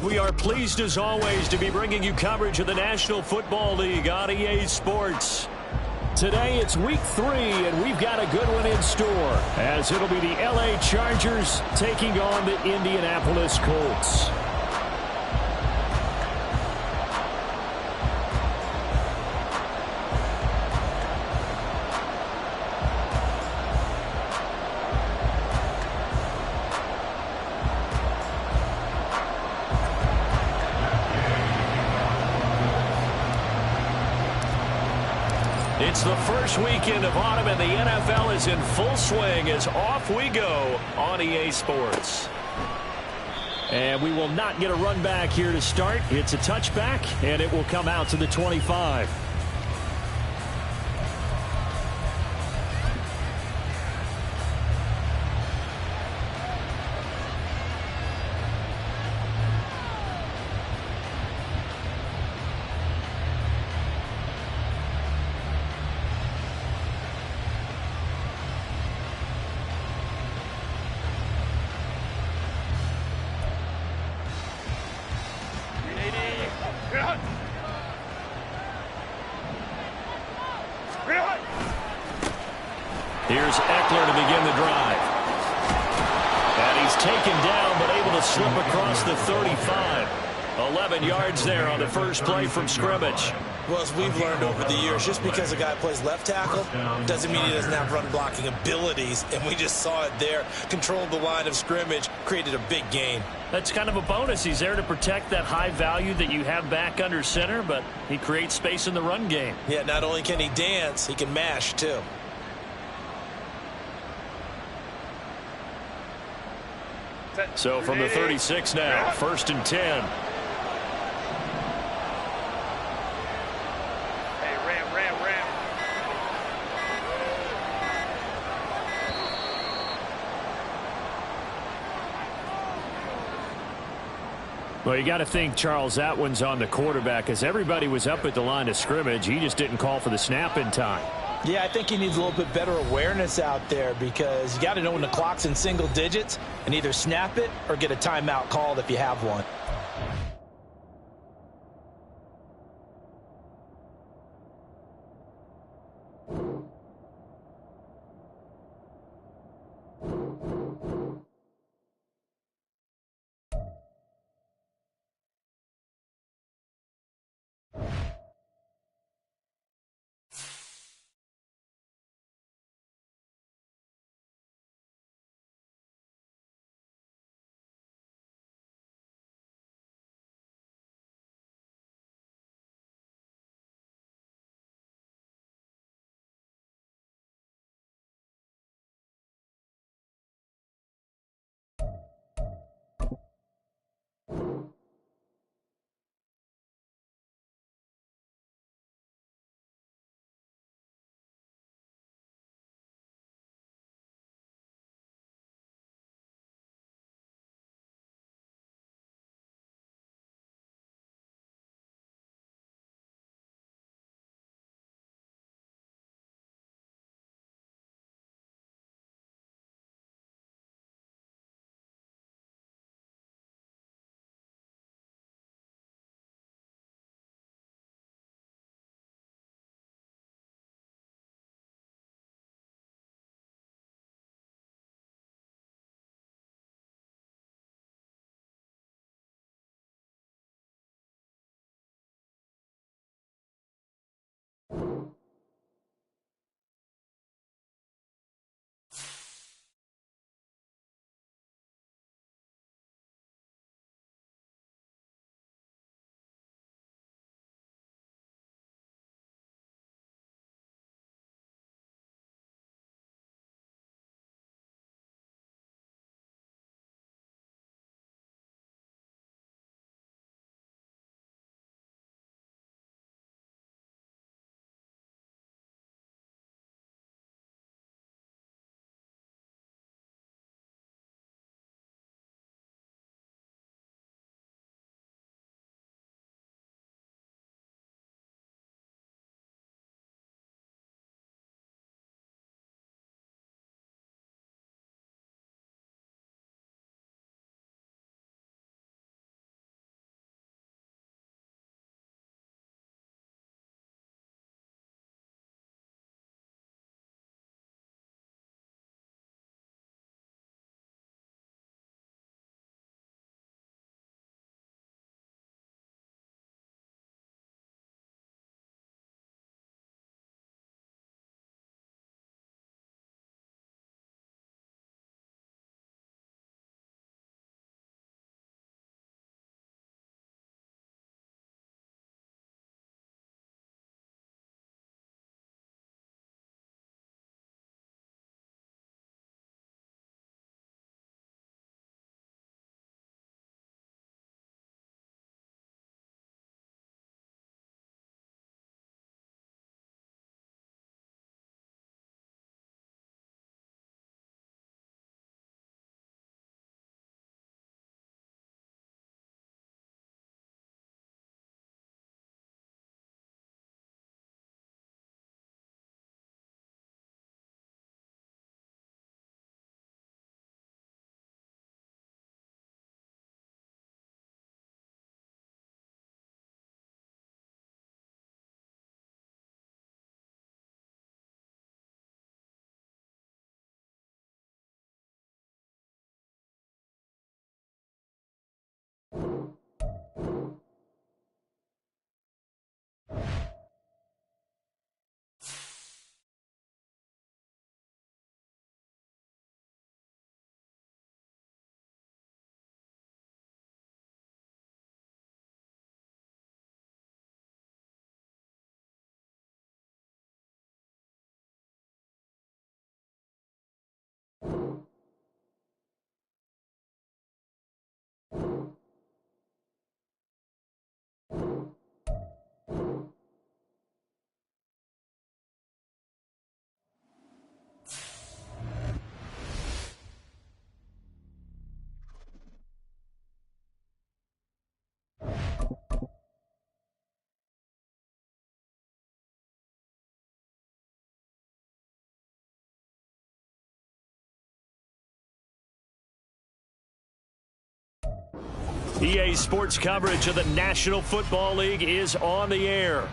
We are pleased as always to be bringing you coverage of the National Football League on EA Sports. Today it's week 3, and we've got a good one in store, as it'll be the LA Chargers taking on the Indianapolis Colts. It's the first weekend of autumn, and the NFL is in full swing as off we go on EA Sports. And we will not get a run back here to start. It's a touchback, and it will come out to the 25. Here's Eckler to begin the drive. And he's taken down, but able to slip across the 35. 11 yards there on the first play from scrimmage. Well, as we've learned over the years, just because a guy plays left tackle doesn't mean he doesn't have run blocking abilities, and we just saw it there. Controlled the line of scrimmage, created a big gain. That's kind of a bonus. He's there to protect that high value that you have back under center, but he creates space in the run game. Yeah, not only can he dance, he can mash too. So from the 36 now, 1st and 10. Well, you got to think, Charles, that one's on the quarterback, as everybody was up at the line of scrimmage. He just didn't call for the snap in time. Yeah, I think he needs a little bit better awareness out there, because you got to know when the clock's in single digits and either snap it or get a timeout called if you have one. EA Sports coverage of the National Football League is on the air.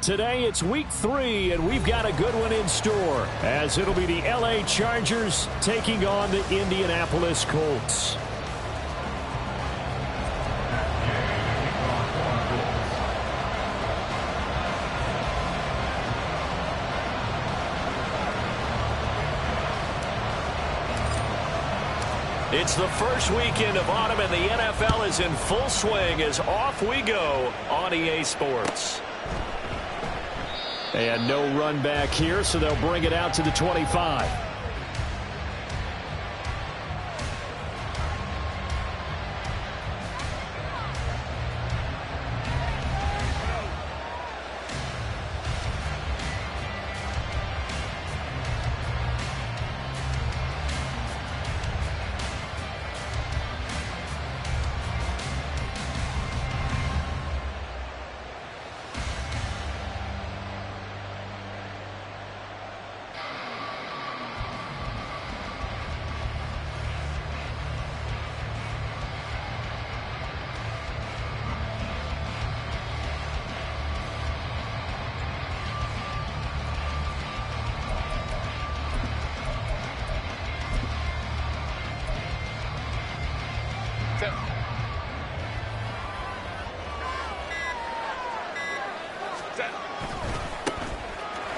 Today it's week 3, and we've got a good one in store, as it'll be the LA Chargers taking on the Indianapolis Colts. It's the first weekend of autumn, and the NFL is in full swing as off we go on EA Sports. And no run back here, so they'll bring it out to the 25.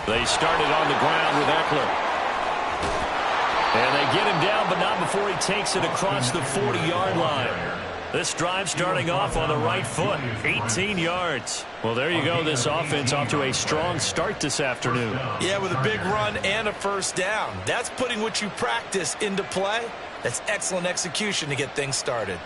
They started on the ground with Eckler. And they get him down, but not before he takes it across the 40-yard line. This drive starting off on the right foot, 18 yards. Well, there you go. This offense off to a strong start this afternoon. Yeah, with a big run and a first down. That's putting what you practice into play. That's excellent execution to get things started.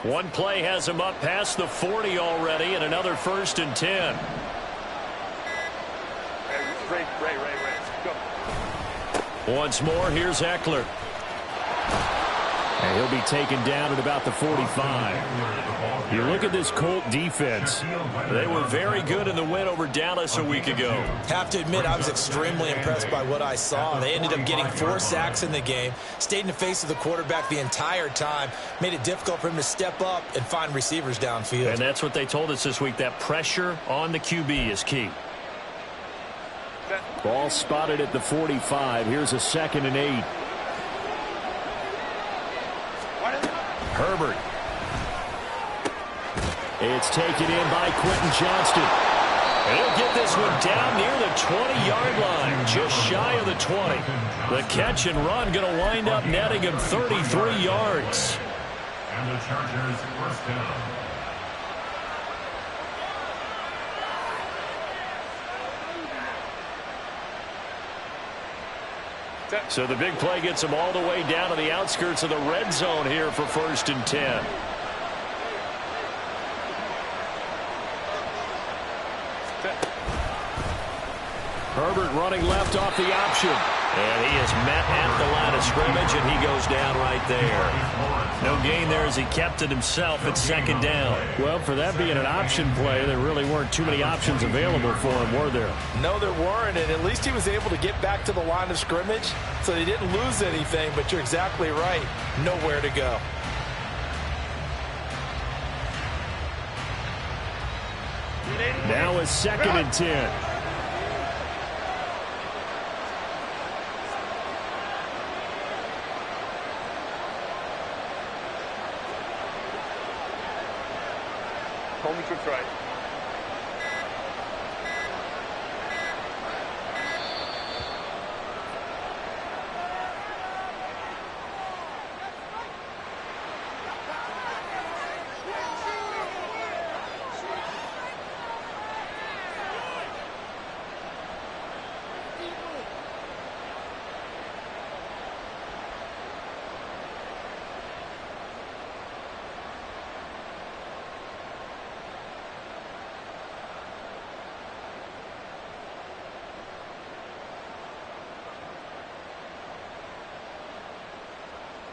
One play has him up past the 40 already, and another 1st and 10. Go. Once more, here's Eckler. And he'll be taken down at about the 45. You look at this Colt defense. They were very good in the win over Dallas a week ago. Have to admit, I was extremely impressed by what I saw. They ended up getting 4 sacks in the game, stayed in the face of the quarterback the entire time, made it difficult for him to step up and find receivers downfield. And that's what they told us this week, that pressure on the QB is key. Ball spotted at the 45. Here's a 2nd and 8. Herbert. It's taken in by Quentin Johnston. And he'll get this one down near the 20-yard line, just shy of the 20. The catch and run going to wind up netting him 33 yards. And the Chargers first down. So the big play gets him all the way down to the outskirts of the red zone here for 1st and 10. Herbert running left off the option. And he is met at the line of scrimmage, and he goes down right there. No gain there as he kept it himself at 2nd down. Well, for that being an option play, there really weren't too many options available for him, were there? No, there weren't, and at least he was able to get back to the line of scrimmage, so they didn't lose anything, but you're exactly right. Nowhere to go. Now it's 2nd and 10. Homie trips right.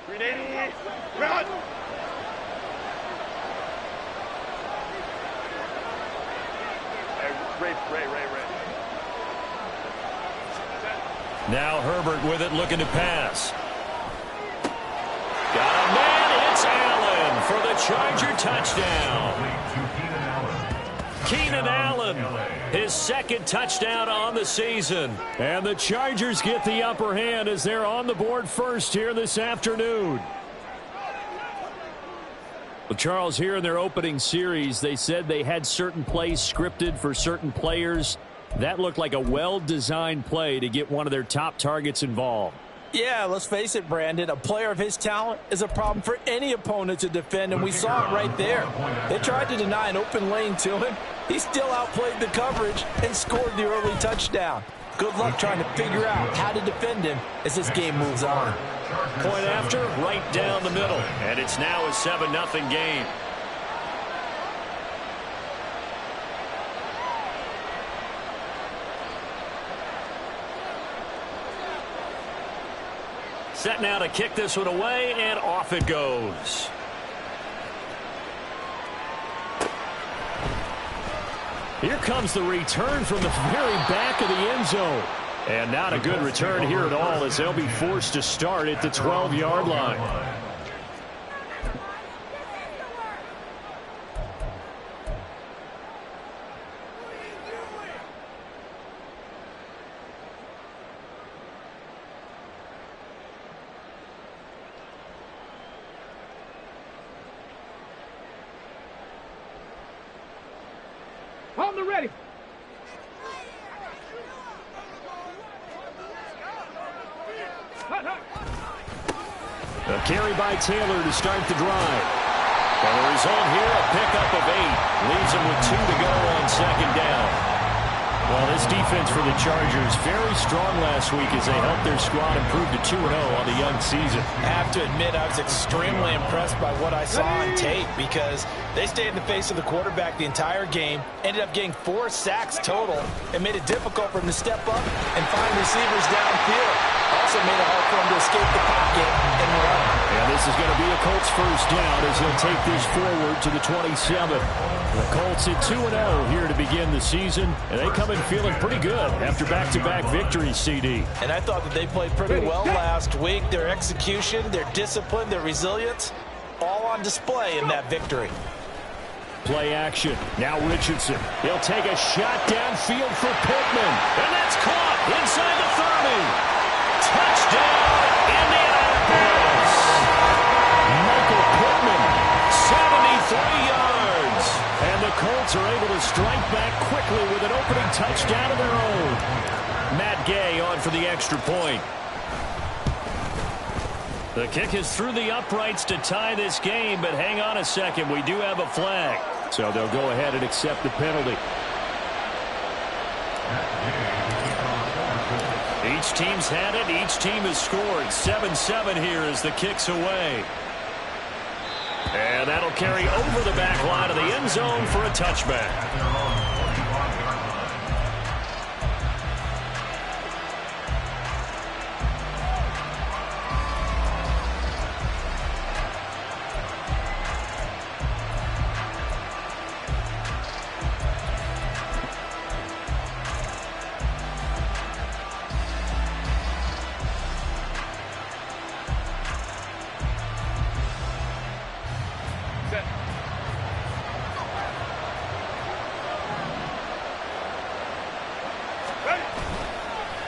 380. Run. Ray. Now Herbert with it, looking to pass. Got a man, it's Allen for the Charger touchdown. Keenan Allen, his second touchdown on the season. And the Chargers get the upper hand as they're on the board first here this afternoon. Well, Charles, here in their opening series, they said they had certain plays scripted for certain players. That looked like a well-designed play to get one of their top targets involved. Yeah, let's face it, Brandon. A player of his talent is a problem for any opponent to defend, and we saw it right there. They tried to deny an open lane to him. He still outplayed the coverage and scored the early touchdown. Good luck trying to figure out how to defend him as this game moves on. Point after, right down the middle. And it's now a 7-0 game. Set now to kick this one away, and off it goes. Here comes the return from the very back of the end zone. And not a good return here at all, as they'll be forced to start at the 12-yard line. On the ready. A carry by Taylor to start the drive. And the result here, a pickup of 8. Leaves them with 2 to go on second down. Well, this defense for the Chargers, very strong last week as they helped their squad improve to 2-0 on the young season. I have to admit, I was extremely impressed by what I saw on tape because they stayed in the face of the quarterback the entire game, ended up getting 4 sacks total, and made it difficult for him to step up and find receivers downfield. Also made it hard for him to escape the pocket and run. And this is going to be a Colts first down as he'll take this forward to the 27. The Colts at 2-0 here to begin the season, and they come in feeling pretty good after back-to-back victories, CD. And I thought that they played pretty well last week. Their execution, their discipline, their resilience, all on display in that victory. Play action. Now Richardson. He'll take a shot downfield for Pittman. And that's caught inside the 30. Touchdown, Indianapolis. Michael Pittman, 73 yards. And the Colts are able to strike back quickly with an opening touchdown of their own. Matt Gay on for the extra point. The kick is through the uprights to tie this game, but hang on a second. We do have a flag. So they'll go ahead and accept the penalty. Each team's had it. Each team has scored. 7-7 here as the kick's away. And that'll carry over the back line of the end zone for a touchback.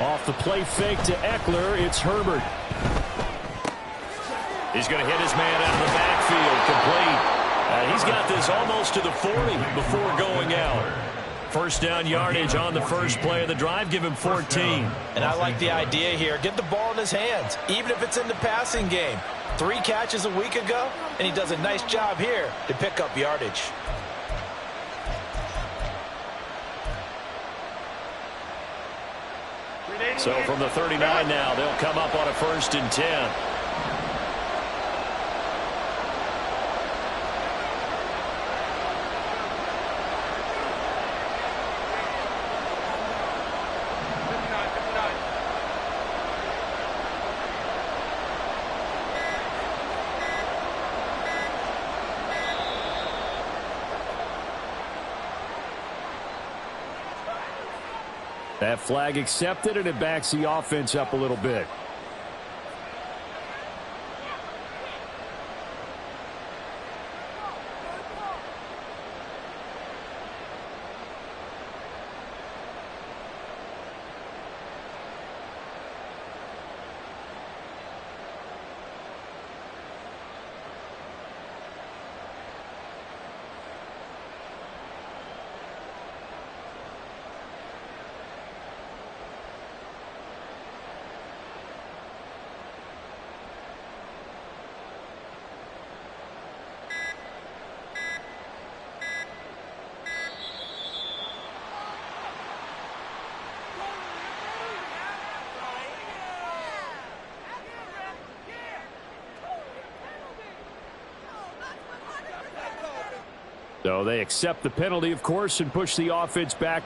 Off the play fake to Eckler, it's Herbert. He's going to hit his man out of the backfield, complete. He's got this almost to the 40 before going out. First down yardage on the first play of the drive, give him 14. And I like the idea here. Get the ball in his hands, even if it's in the passing game. 3 catches a week ago, and he does a nice job here to pick up yardage. So from the 39 now, they'll come up on a 1st and 10. That flag accepted, and it backs the offense up a little bit. So they accept the penalty, of course, and push the offense back.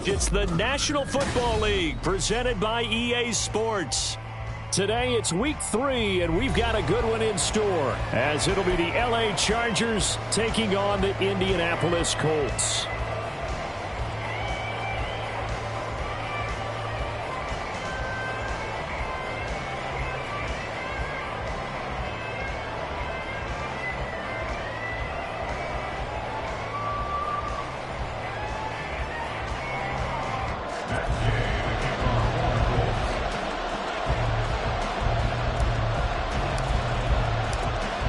It's the National Football League presented by EA Sports. Today it's week 3, and we've got a good one in store, as it'll be the LA Chargers taking on the Indianapolis Colts.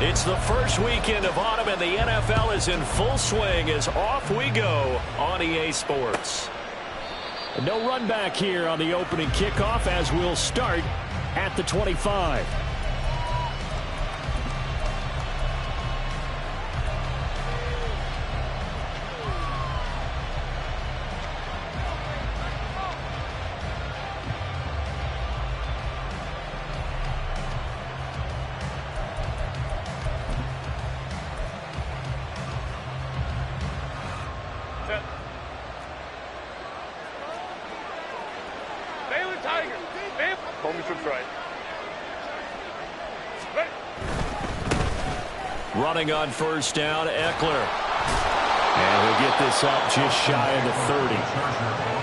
It's the first weekend of autumn, and the NFL is in full swing as off we go on EA Sports. No run back here on the opening kickoff, as we'll start at the 25. Running on first down, Eckler. And he'll get this up just shy of the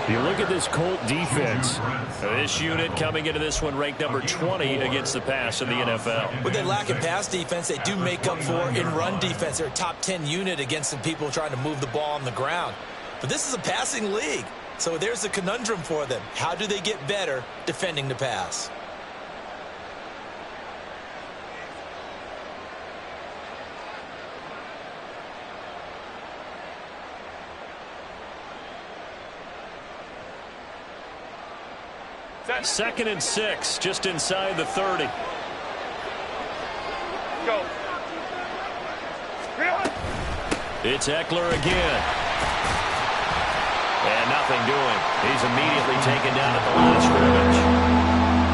30. You look at this Colt defense. This unit coming into this one ranked number 20 against the pass in the NFL. What they lack in pass defense, they do make up for in run defense. They're a top 10 unit against the people trying to move the ball on the ground. But this is a passing league. So there's a conundrum for them. How do they get better defending the pass? Second and 6, just inside the 30. Go. It's Eckler again. And nothing doing. He's immediately taken down at the line of scrimmage.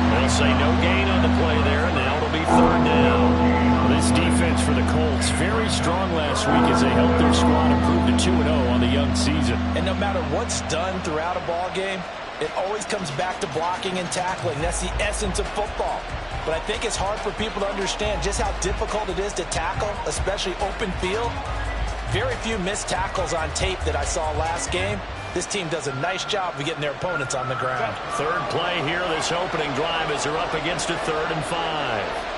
They'll say no gain on the play there, and now it'll be third down. This defense for the Colts, very strong last week as they helped their squad improve to 2-0 on the young season. And no matter what's done throughout a ball game, it always comes back to blocking and tackling. That's the essence of football. But I think it's hard for people to understand just how difficult it is to tackle, especially open field. Very few missed tackles on tape that I saw last game. This team does a nice job of getting their opponents on the ground. Third play here, this opening drive, as they're up against a 3rd and 5.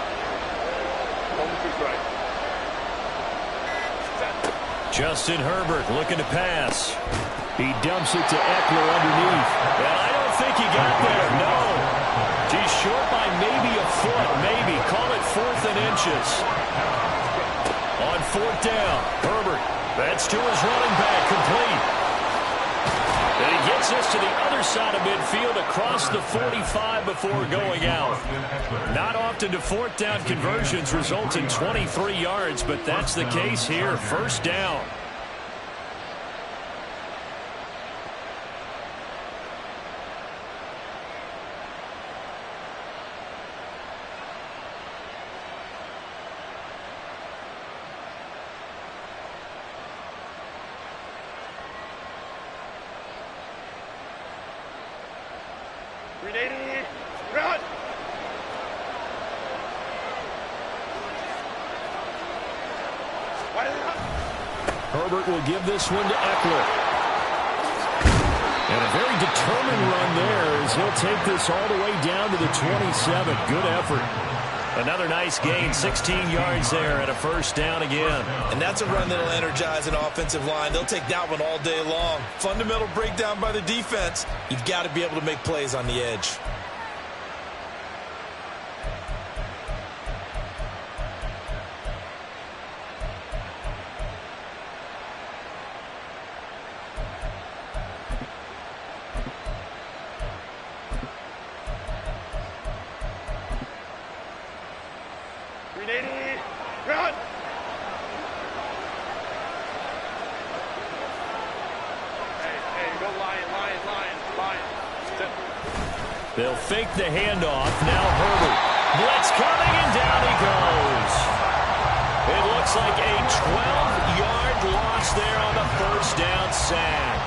Justin Herbert looking to pass. He dumps it to Eckler underneath. And I don't think he got there, no. He's short by maybe a foot, maybe. Call it 4th and inches. On 4th down, Herbert, that's to his running back, complete. And he gets us to the other side of midfield across the 45 before going out. Not often do 4th down conversions result in 23 yards, but that's the case here. First down. Run! Herbert will give this one to Eckler. And a very determined run there as he'll take this all the way down to the 27. Good effort. Another nice gain, 16 yards there and a first down again. And that's a run that'll energize an offensive line. They'll take that one all day long. Fundamental breakdown by the defense. You've got to be able to make plays on the edge. They'll fake the handoff. Now Herbert. Blitz coming, and down he goes. It looks like a 12-yard loss there on the first down sack.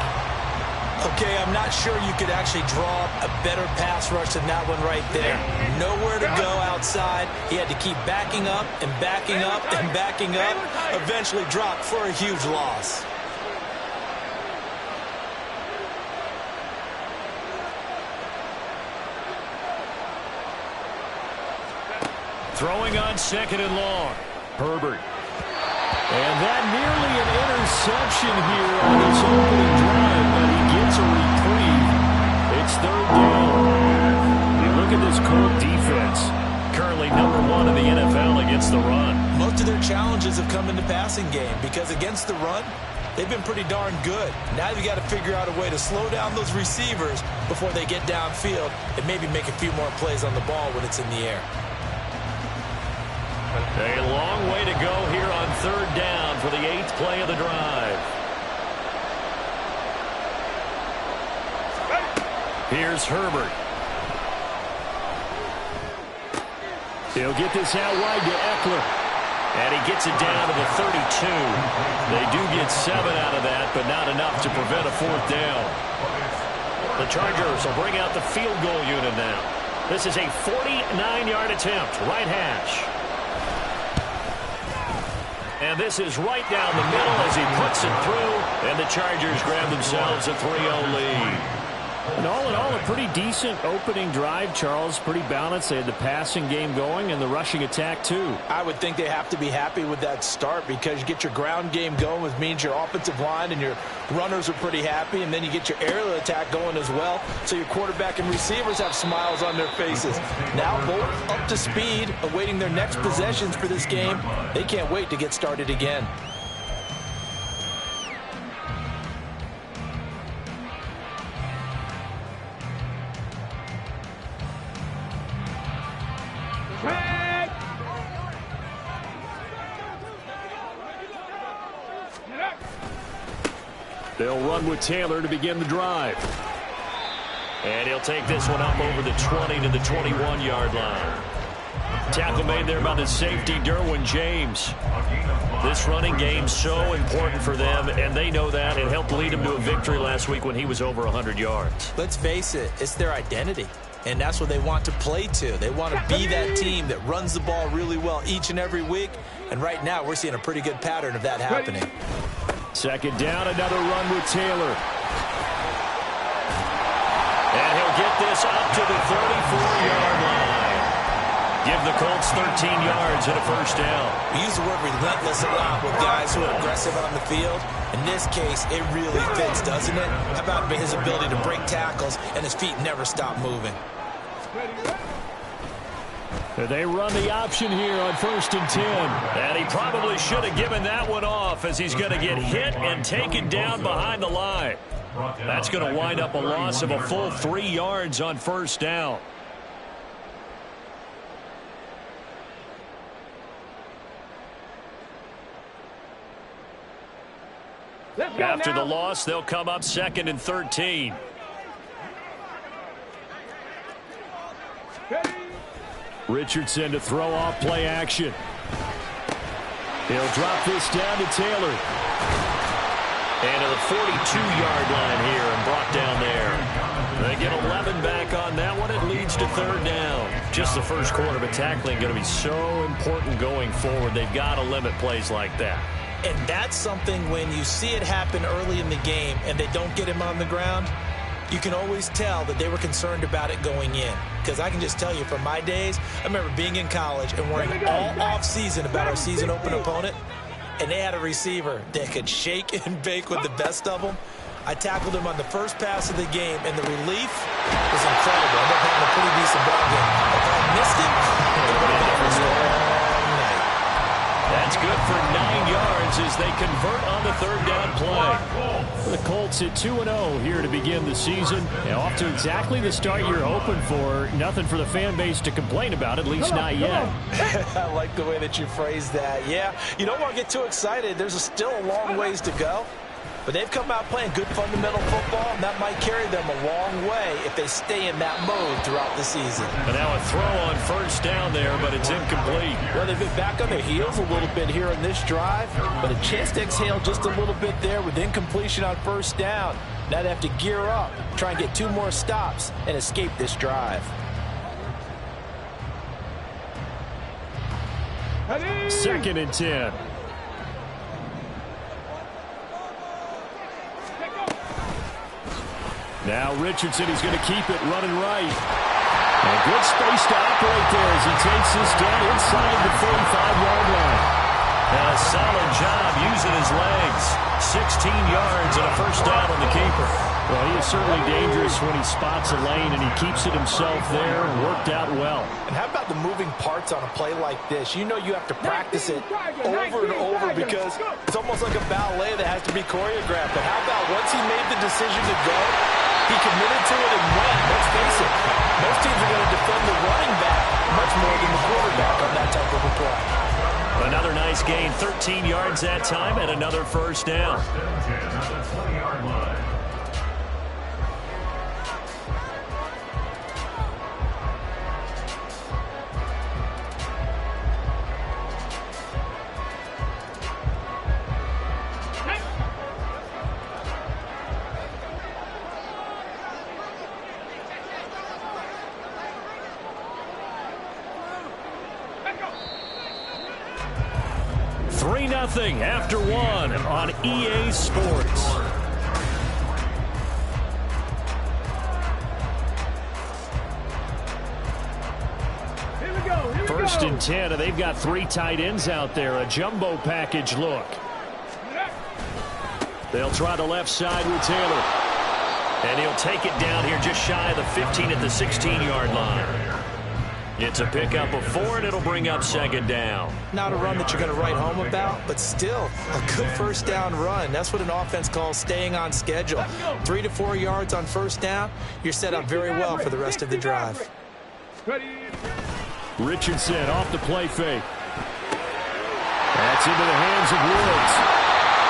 Okay, I'm not sure you could actually draw a better pass rush than that one right there. Nowhere to go outside. He had to keep backing up and backing up and backing up. Eventually dropped for a huge loss. Throwing on second and long. Herbert. And that nearly an interception here on his opening drive, but he gets a reprieve. It's third down. You look at this Colt defense. Currently #1 in the NFL against the run. Most of their challenges have come in the passing game because against the run, they've been pretty darn good. Now you've got to figure out a way to slow down those receivers before they get downfield and maybe make a few more plays on the ball when it's in the air. A long way to go here on third down for the 8th play of the drive. Here's Herbert. He'll get this out wide to Eckler. And he gets it down to the 32. They do get 7 out of that, but not enough to prevent a fourth down. The Chargers will bring out the field goal unit now. This is a 49-yard attempt, right hash. And this is right down the middle as he puts it through, and the Chargers grab themselves a 3-0 lead. And all in all, a pretty decent opening drive, Charles. Pretty balanced. They had the passing game going and the rushing attack, too. I would think they have to be happy with that start because you get your ground game going, which means your offensive line and your runners are pretty happy, and then you get your aerial attack going as well, so your quarterback and receivers have smiles on their faces. Now both up to speed, awaiting their next possessions for this game. They can't wait to get started again. They'll run with Taylor to begin the drive. And he'll take this one up over the 20 to the 21-yard line. Tackle made there by the safety, Derwin James. This running game so important for them, and they know that. It helped lead them to a victory last week when he was over 100 yards. Let's face it, it's their identity. And that's what they want to play to. They want to be that team that runs the ball really well each and every week. And right now, we're seeing a pretty good pattern of that happening. Second down, another run with Taylor. And he'll get this up to the 34-yard line. Give the Colts 13 yards and a first down. We use the word relentless a lot with guys who are aggressive on the field. In this case, it really fits, doesn't it? How about his ability to break tackles and his feet never stop moving? They run the option here on 1st and 10. And he probably should have given that one off as he's going to get hit and taken down behind the line. That's going to wind up a loss of a full 3 yards on first down. After the loss, they'll come up 2nd and 13. Richardson to throw off play action. He'll drop this down to Taylor. And to the 42-yard line here and brought down there. They get 11 back on that one. It leads to 3rd down. Just the first quarter, but tackling going to be so important going forward. They've got to limit plays like that. And that's something when you see it happen early in the game and they don't get him on the ground, you can always tell that they were concerned about it going in. Because I can just tell you from my days, I remember being in college and worrying all off-season about our season open opponent, and they had a receiver that could shake and bake with the best of them. I tackled him on the first pass of the game, and the relief was incredible. I ended up having a pretty decent ball game. If I missed him, it would have been for all night. That's good for 9 yards as they convert on the 3rd down play. The Colts at 2-0 here to begin the season. And off to exactly the start you're hoping for. Nothing for the fan base to complain about, at least not yet. I like the way that you phrased that. Yeah, you don't want to get too excited. There's still a long ways to go. But they've come out playing good fundamental football, and that might carry them a long way if they stay in that mode throughout the season. And now a throw on first down there, but it's incomplete. Well, they've been back on their heels a little bit here in this drive, but a chance to exhale just a little bit there with incompletion on first down. Now they have to gear up, try and get 2 more stops, and escape this drive. Second and 10. Now Richardson, he's going to keep it running right. And good space to operate there as he takes this down inside the 45-yard line. And a solid job using his legs. 16 yards and a first down on the keeper. Well, he is certainly dangerous when he spots a lane, and he keeps it himself there. Worked out well. And how about the moving parts on a play like this? You know you have to practice it over and over because it's almost like a ballet that has to be choreographed. But how about once he made the decision to go, he committed to it and went. Let's face it, most teams are going to defend the running back much more than the quarterback on that type of a play. Another nice gain, 13 yards that time, and another first down. Nothing after one on EA Sports. First and 10, and they've got 3 tight ends out there. A jumbo package look. They'll try the left side with Taylor. And he'll take it down here just shy of the 15 at the 16-yard line. It's a pickup of 4, and it'll bring up second down. Not a run that you're going to write home about, but still a good first down run. That's what an offense calls staying on schedule. 3 to 4 yards on first down. You're set up very well for the rest of the drive. Richardson off the play fake. That's into the hands of Woods.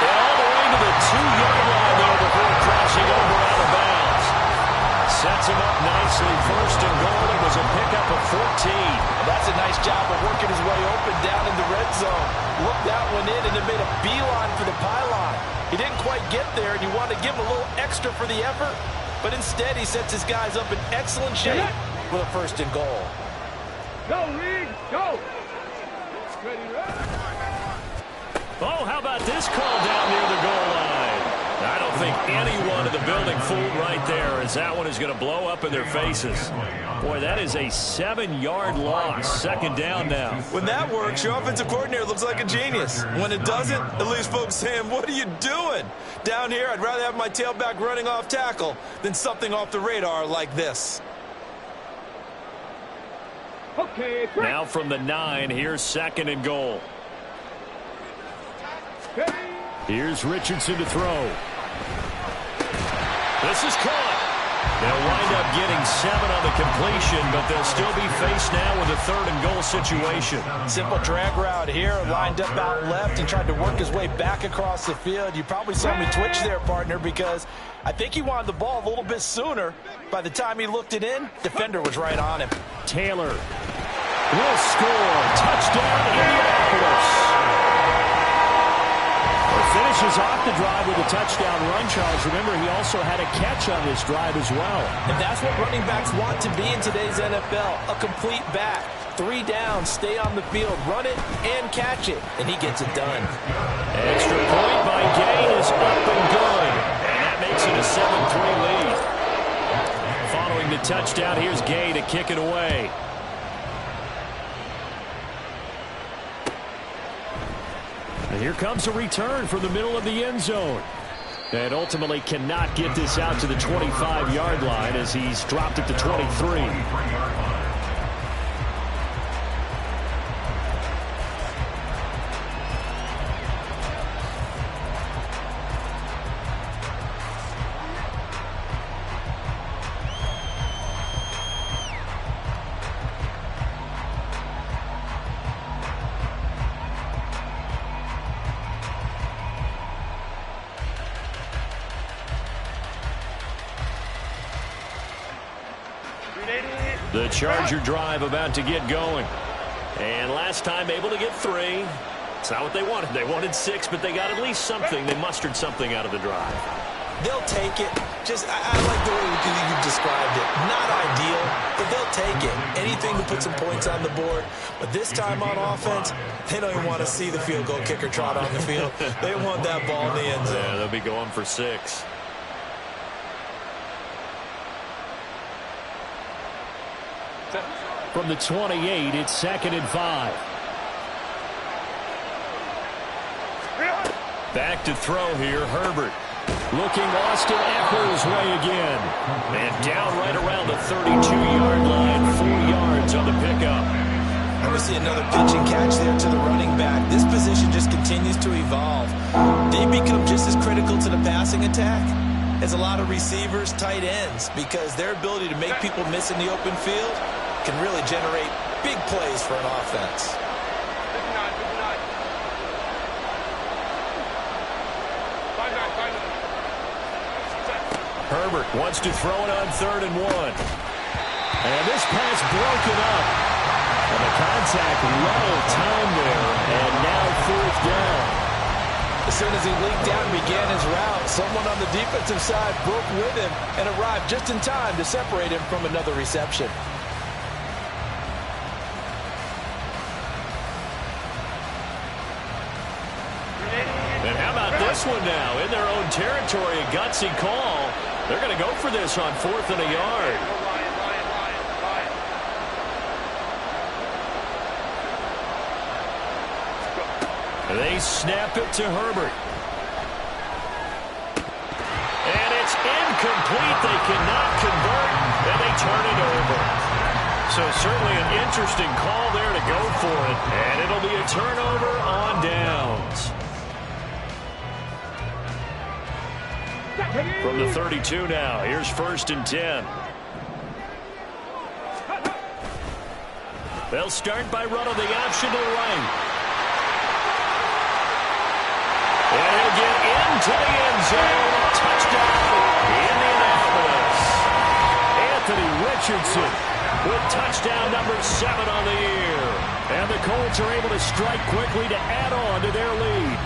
And all the way to the 2-yard line there before crossing over out of bounds. Sets him up nicely. First and goal. It was a pickup of 14. That's a nice job of working his way open down in the red zone. Looked that one in and then made a beeline for the pylon. He didn't quite get there, and you want to give him a little extra for the effort, but instead he sets his guys up in excellent shape with a first and goal. Go, Reed, go! Oh, how about this call down near the goal line? I don't think anyone in the building fooled right there, as that one is going to blow up in their faces. Boy, that is a 7-yard loss. Second down now. When that works, your offensive coordinator looks like a genius. When it doesn't, it leaves folks saying, what are you doing? Down here, I'd rather have my tailback running off tackle than something off the radar like this. Okay, now from the 9, here's second and goal. Here's Richardson to throw. This is caught. They'll wind up getting 7 on the completion, but they'll still be faced now with a 3rd and goal situation. Simple drag route here, lined up out left and tried to work his way back across the field. You probably saw me twitch there, partner, because I think he wanted the ball a little bit sooner. By the time he looked it in, defender was right on him. Taylor will score. Touchdown, Indianapolis. Finishes off the drive with a touchdown run, Charles. Remember, he also had a catch on this drive as well. And that's what running backs want to be in today's NFL, a complete back. 3 down, stay on the field, run it, and catch it. And he gets it done. Extra point by Gay is up and good. And that makes it a 7-3 lead. Following the touchdown, here's Gay to kick it away. And here comes a return from the middle of the end zone. And ultimately cannot get this out to the 25-yard line as he's dropped it to 23. The Charger drive about to get going. And last time able to get 3. It's not what they wanted. They wanted 6, but they got at least something. They mustered something out of the drive. They'll take it. I like the way you've described it. Not ideal, but they'll take it. Anything to put some points on the board. But this time on offense, they don't even want to see the field goal kicker trot on the field. They want that ball in the end zone. Yeah, they'll be going for 6. From the 28, it's 2nd and 5. Back to throw here, Herbert. Looking Austin Eckler's way again. And down right around the 32-yard line, 4 yards on the pickup. I'm going to see another pitch and catch there to the running back. This position just continues to evolve. They become just as critical to the passing attack as a lot of receivers, tight ends, because their ability to make people miss in the open field can really generate big plays for an offense. Herbert wants to throw it on 3rd and 1. And this pass broken up. And the contact level time there. And now 4th down. As soon as he leaked out and began his route, someone on the defensive side broke with him and arrived just in time to separate him from another reception. And how about this one now? In their own territory, a gutsy call. They're going to go for this on 4th and a yard. They snap it to Herbert. And it's incomplete. They cannot convert, and they turn it over. So certainly an interesting call there to go for it. And it'll be a turnover on downs. From the 32 now, here's 1st and 10. They'll start by running the option to the right. And he'll get into the end zone. Touchdown, Indianapolis. Anthony Richardson with touchdown number 7 on the year. And the Colts are able to strike quickly to add on to their lead.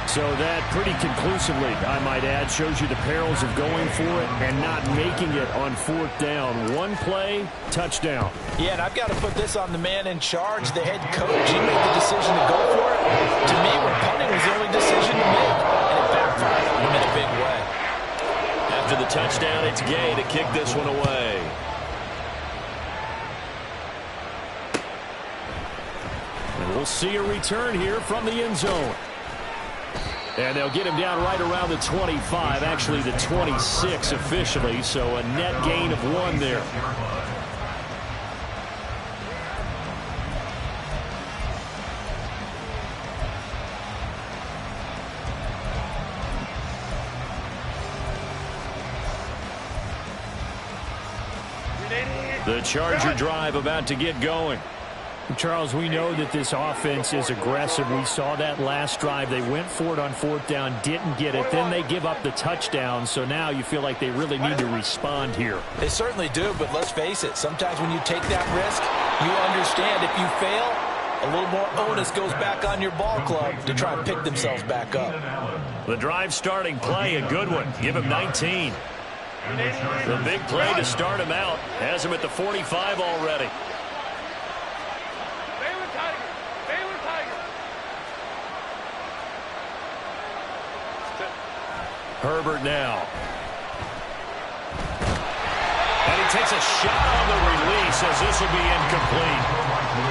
So that pretty conclusively, I might add, shows you the perils of going for it and not making it on 4th down. One play, touchdown. Yeah, and I've got to put this on the man in charge, the head coach. He made the decision to go for it. To me, when punting was the only decision to make, and it backfired on him in a big way. After the touchdown, it's Gay to kick this one away. And we'll see a return here from the end zone. And they'll get him down right around the 25, actually the 26 officially, so a net gain of 1 there. The Charger drive about to get going. Charles, we know that this offense is aggressive. We saw that last drive. They went for it on 4th down, didn't get it. Then they give up the touchdown. So now you feel like they really need to respond here. They certainly do, but let's face it. Sometimes when you take that risk, you understand if you fail, a little more onus goes back on your ball club to try and pick themselves back up. The drive starting play, a good one. Give him 19. The big play to start him out has him at the 45 already. Herbert now. And he takes a shot on the release as this will be incomplete.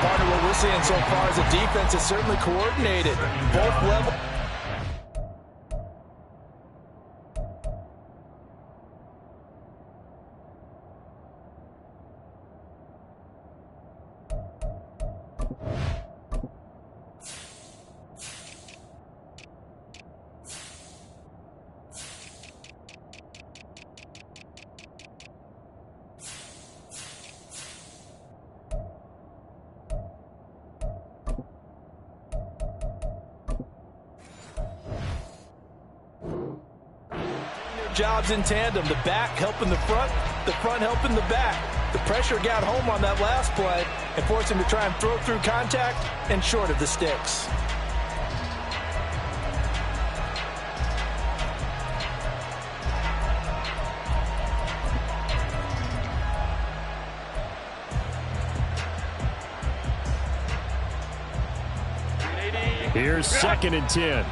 Part of what we're seeing so far is the defense is certainly coordinated. Both levels. Jobs in tandem, the back helping the front helping the back. The pressure got home on that last play and forced him to try and throw through contact and short of the sticks. Here's 2nd and 10.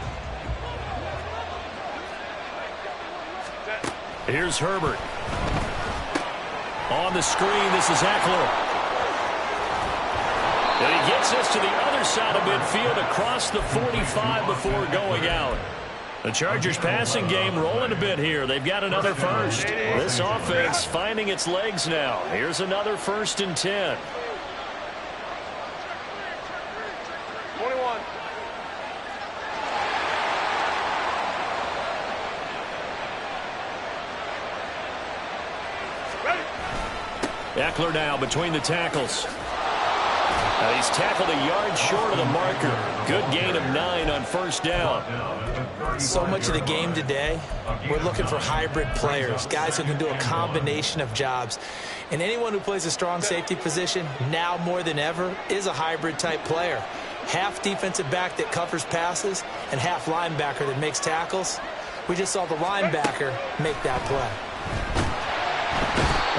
Here's Herbert. On the screen, this is Eckler. And he gets us to the other side of midfield across the 45 before going out. The Chargers passing game rolling a bit here. They've got another first. This offense finding its legs now. Here's another 1st and 10. 21. Eckler now between the tackles. He's tackled a yard short of the marker. Good gain of 9 on 1st down. So much of the game today, we're looking for hybrid players, guys who can do a combination of jobs. And anyone who plays a strong safety position, now more than ever, is a hybrid type player. Half defensive back that covers passes and half linebacker that makes tackles. We just saw the linebacker make that play.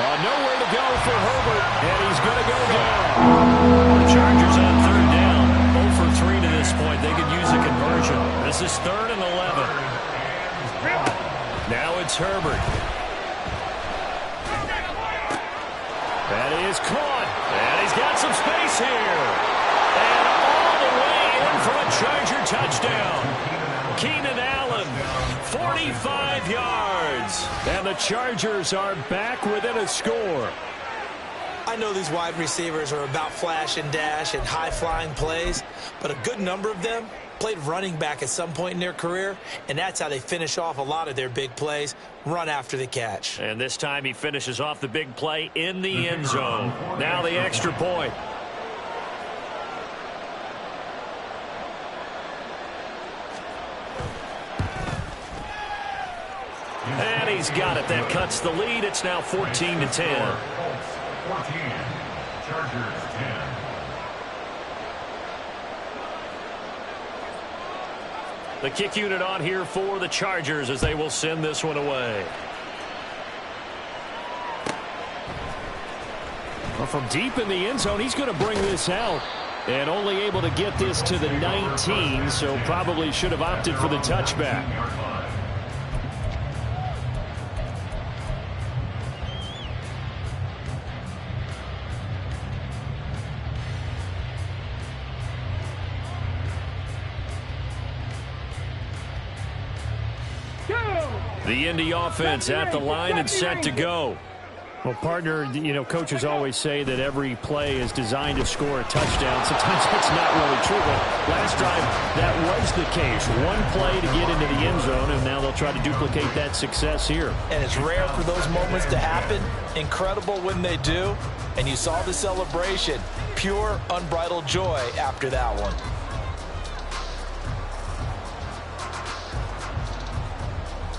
Nowhere to go for Herbert, and he's going to go down. The Chargers on 3rd down. 0 for 3 to this point. They could use a conversion. This is 3rd and 11. Now it's Herbert. That is caught, and he's got some space here. And all the way in for a Charger touchdown. Keenan Allen, 45 yards. And the Chargers are back within a score. I know these wide receivers are about flash and dash and high-flying plays, but a good number of them played running back at some point in their career, and that's how they finish off a lot of their big plays, run after the catch. And this time he finishes off the big play in the end zone. Now the extra point. And he's got it. That cuts the lead. It's now 14 to 10. 14. Chargers 10. The kick unit on here for the Chargers as they will send this one away. Well, from deep in the end zone, he's going to bring this out. And only able to get this to the 19, so probably should have opted for the touchback. The Indy offense at the line and set to go. Well, partner, you know, coaches always say that every play is designed to score a touchdown. Sometimes that's not really true, but last drive, that was the case. One play to get into the end zone, and now they'll try to duplicate that success here. And it's rare for those moments to happen. Incredible when they do. And you saw the celebration. Pure, unbridled joy after that one.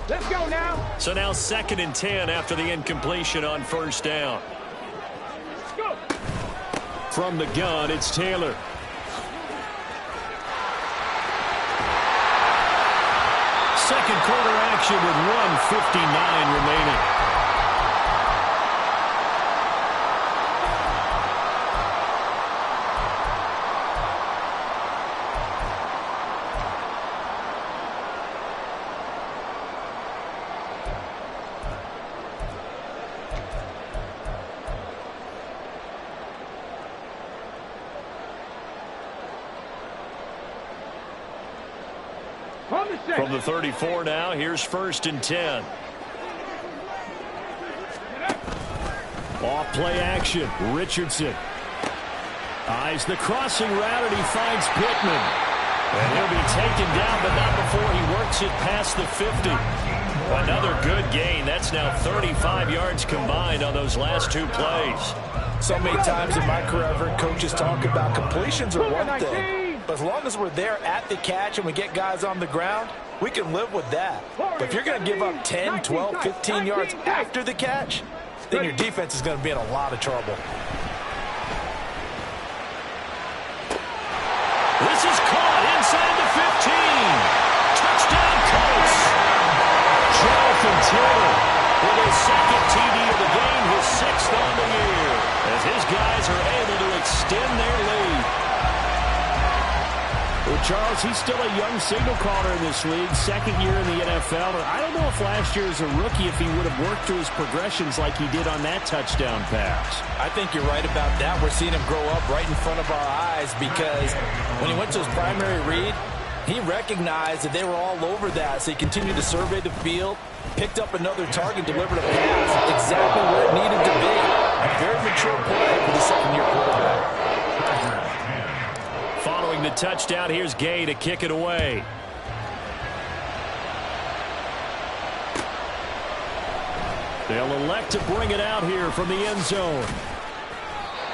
Let's go now. So now 2nd and 10 after the incompletion on 1st down. Go. From the gun, it's Taylor. Second quarter action with 1:59 remaining. From the 34 now, here's 1st and 10. Off play action, Richardson. Eyes the crossing route, and he finds Pittman. And he'll be taken down, but not before he works it past the 50. Another good gain. That's now 35 yards combined on those last 2 plays. So many times in my career, I've heard coaches talk about completions are one thing. But as long as we're there at the catch and we get guys on the ground, we can live with that. But if you're going to give up 10, 12, 15 yards after the catch, then your defense is going to be in a lot of trouble. This is caught inside the 15. Touchdown, Colts. Jonathan Taylor with his second TD of the game, his 6th on the year, as his guys are able to extend their lead. Well, Charles, he's still a young signal caller in this league, second year in the NFL. I don't know if last year as a rookie if he would have worked through his progressions like he did on that touchdown pass. I think you're right about that. We're seeing him grow up right in front of our eyes because when he went to his primary read, he recognized that they were all over that, so he continued to survey the field, picked up another target, delivered a pass exactly where it needed to be. A very mature play for the second-year quarterback. Following the touchdown, here's Gay to kick it away. They'll elect to bring it out here from the end zone.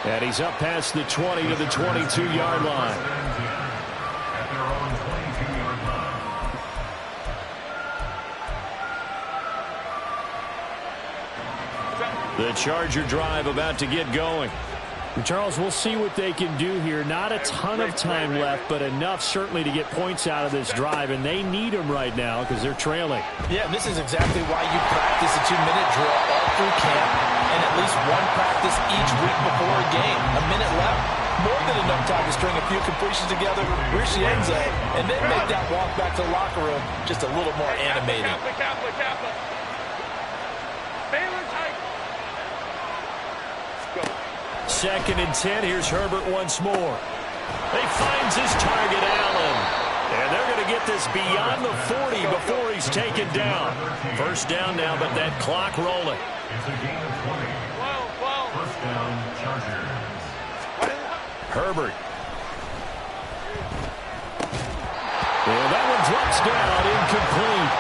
And he's up past the 20 to the 22-yard line. At their own 22-yard line. The Charger drive about to get going. Charles, we'll see what they can do here. Not a ton of time left, but enough certainly to get points out of this drive, and they need them right now because they're trailing. Yeah, and this is exactly why you practice a 2-minute drill all through camp and at least one practice each week before a game. A minute left, more than enough time to string a few completions together, reach the end zone, and then make that walk back to the locker room just a little more animated. Second and 10. Here's Herbert once more. He finds his target, Allen. And they're going to get this beyond the 40 before he's taken down. First down now, but that clock rolling. It's a gain of 20. First down, Chargers. Herbert. And that one drops down, incomplete.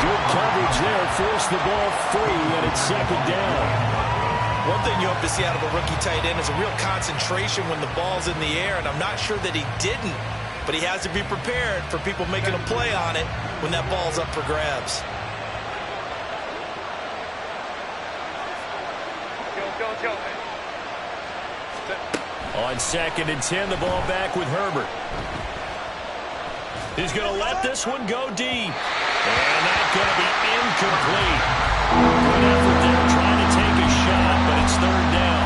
Good coverage there, forced the ball free, and it's second down. One thing you hope to see out of a rookie tight end is a real concentration when the ball's in the air, and I'm not sure that he didn't, but he has to be prepared for people making a play on it when that ball's up for grabs. On second and 10, the ball back with Herbert. He's going to let this one go deep. And that's going to be incomplete. Good effort there trying to take a shot, but it's third down.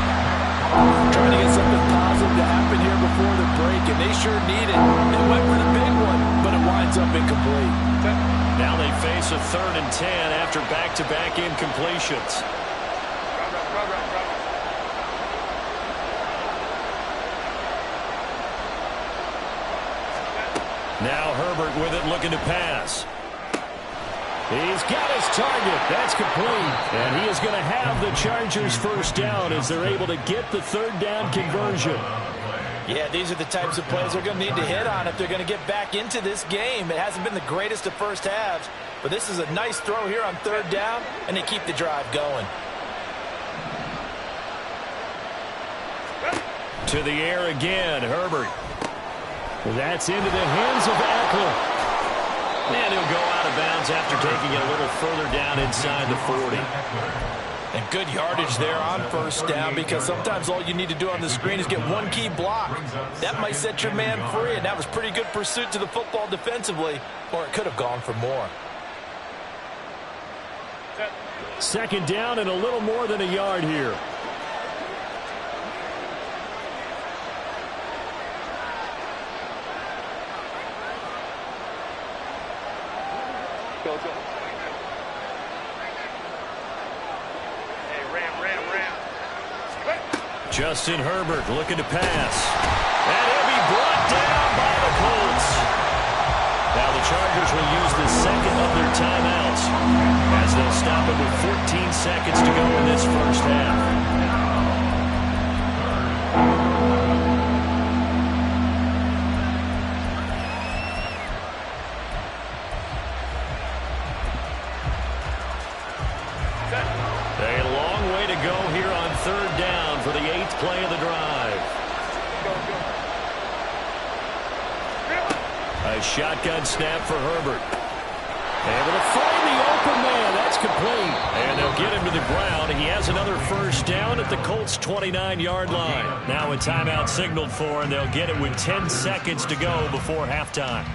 Trying to get something positive to happen here before the break, and they sure need it. They went for the big one, but it winds up incomplete. Now they face a third and 10 after back-to-back incompletions. Now Herbert with it, looking to pass. He's got his target. That's complete. And he is going to have the Chargers first down as they're able to get the third down conversion. Yeah, these are the types of plays they're going to need to hit on if they're going to get back into this game. It hasn't been the greatest of first halves, but this is a nice throw here on third down, and they keep the drive going. To the air again, Herbert. That's into the hands of Eckler. And he'll go out of bounds after taking it a little further down inside the 40. And good yardage there on first down, because sometimes all you need to do on the screen is get one key block. That might set your man free, and that was pretty good pursuit to the football defensively, or it could have gone for more. Second down and a little more than a yard here. Justin Herbert looking to pass. And he'll be brought down by the Colts. Now the Chargers will use the second of their timeouts as they'll stop it with 14 seconds to go in this first half. A long way to go here on third down for the 8th play of the drive. A shotgun snap for Herbert. Able to find the open man. That's complete. And they'll get him to the ground. He has another first down at the Colts' 29-yard line. Now a timeout signaled for, and they'll get it with 10 seconds to go before halftime.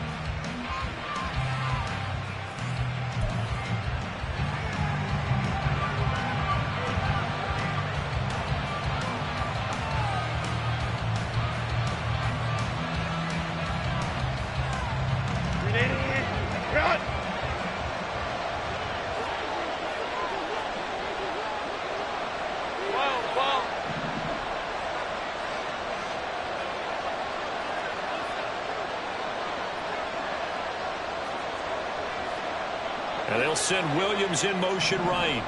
And they'll send Williams in motion right.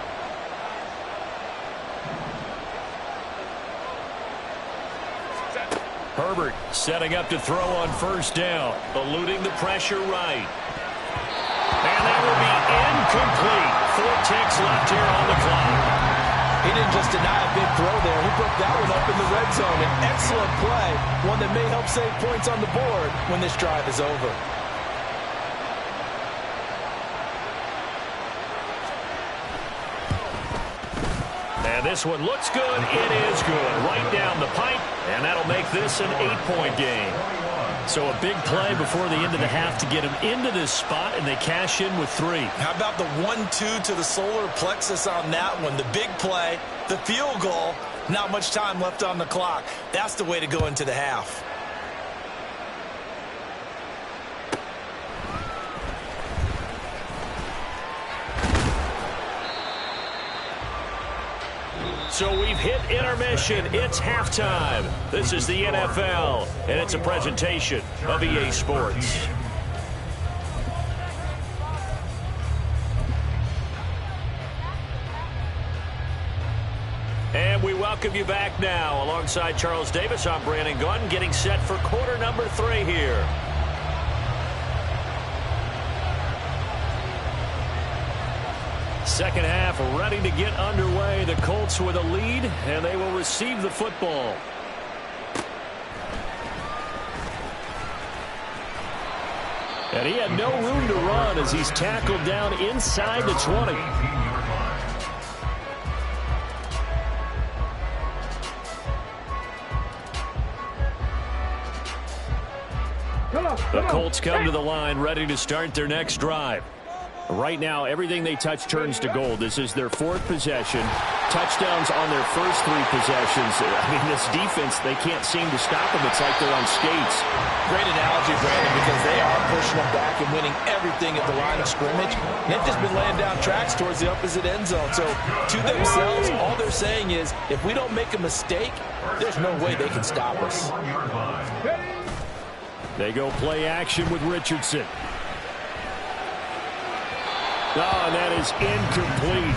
Herbert setting up to throw on first down, eluding the pressure right. And that will be incomplete. 4 ticks left here on the clock. He didn't just deny a big throw there. He broke that one up in the red zone. An excellent play, one that may help save points on the board when this drive is over. And this one looks good. It is good. Right down the pipe, and that'll make this an 8-point game. So a big play before the end of the half to get him into this spot, and they cash in with 3. How about the 1-2 to the solar plexus on that one? The big play, the field goal, not much time left on the clock. That's the way to go into the half. So we've hit intermission. It's halftime. This is the NFL, and it's a presentation of EA Sports. And we welcome you back now. Alongside Charles Davis, I'm Brandon Gunn, getting set for quarter number 3 here. Second half ready to get underway. The Colts with a lead, and they will receive the football. And he had no room to run as he's tackled down inside the 20. The Colts come to the line ready to start their next drive. Right now, everything they touch turns to gold. This is their 4th possession. Touchdowns on their first 3 possessions. I mean, this defense, they can't seem to stop them. It's like they're on skates. Great analogy, Brandon, because they are pushing them back and winning everything at the line of scrimmage. They've just been laying down tracks towards the opposite end zone. So, to themselves, all they're saying is, if we don't make a mistake, there's no way they can stop us. They go play action with Richardson. Oh, and that is incomplete.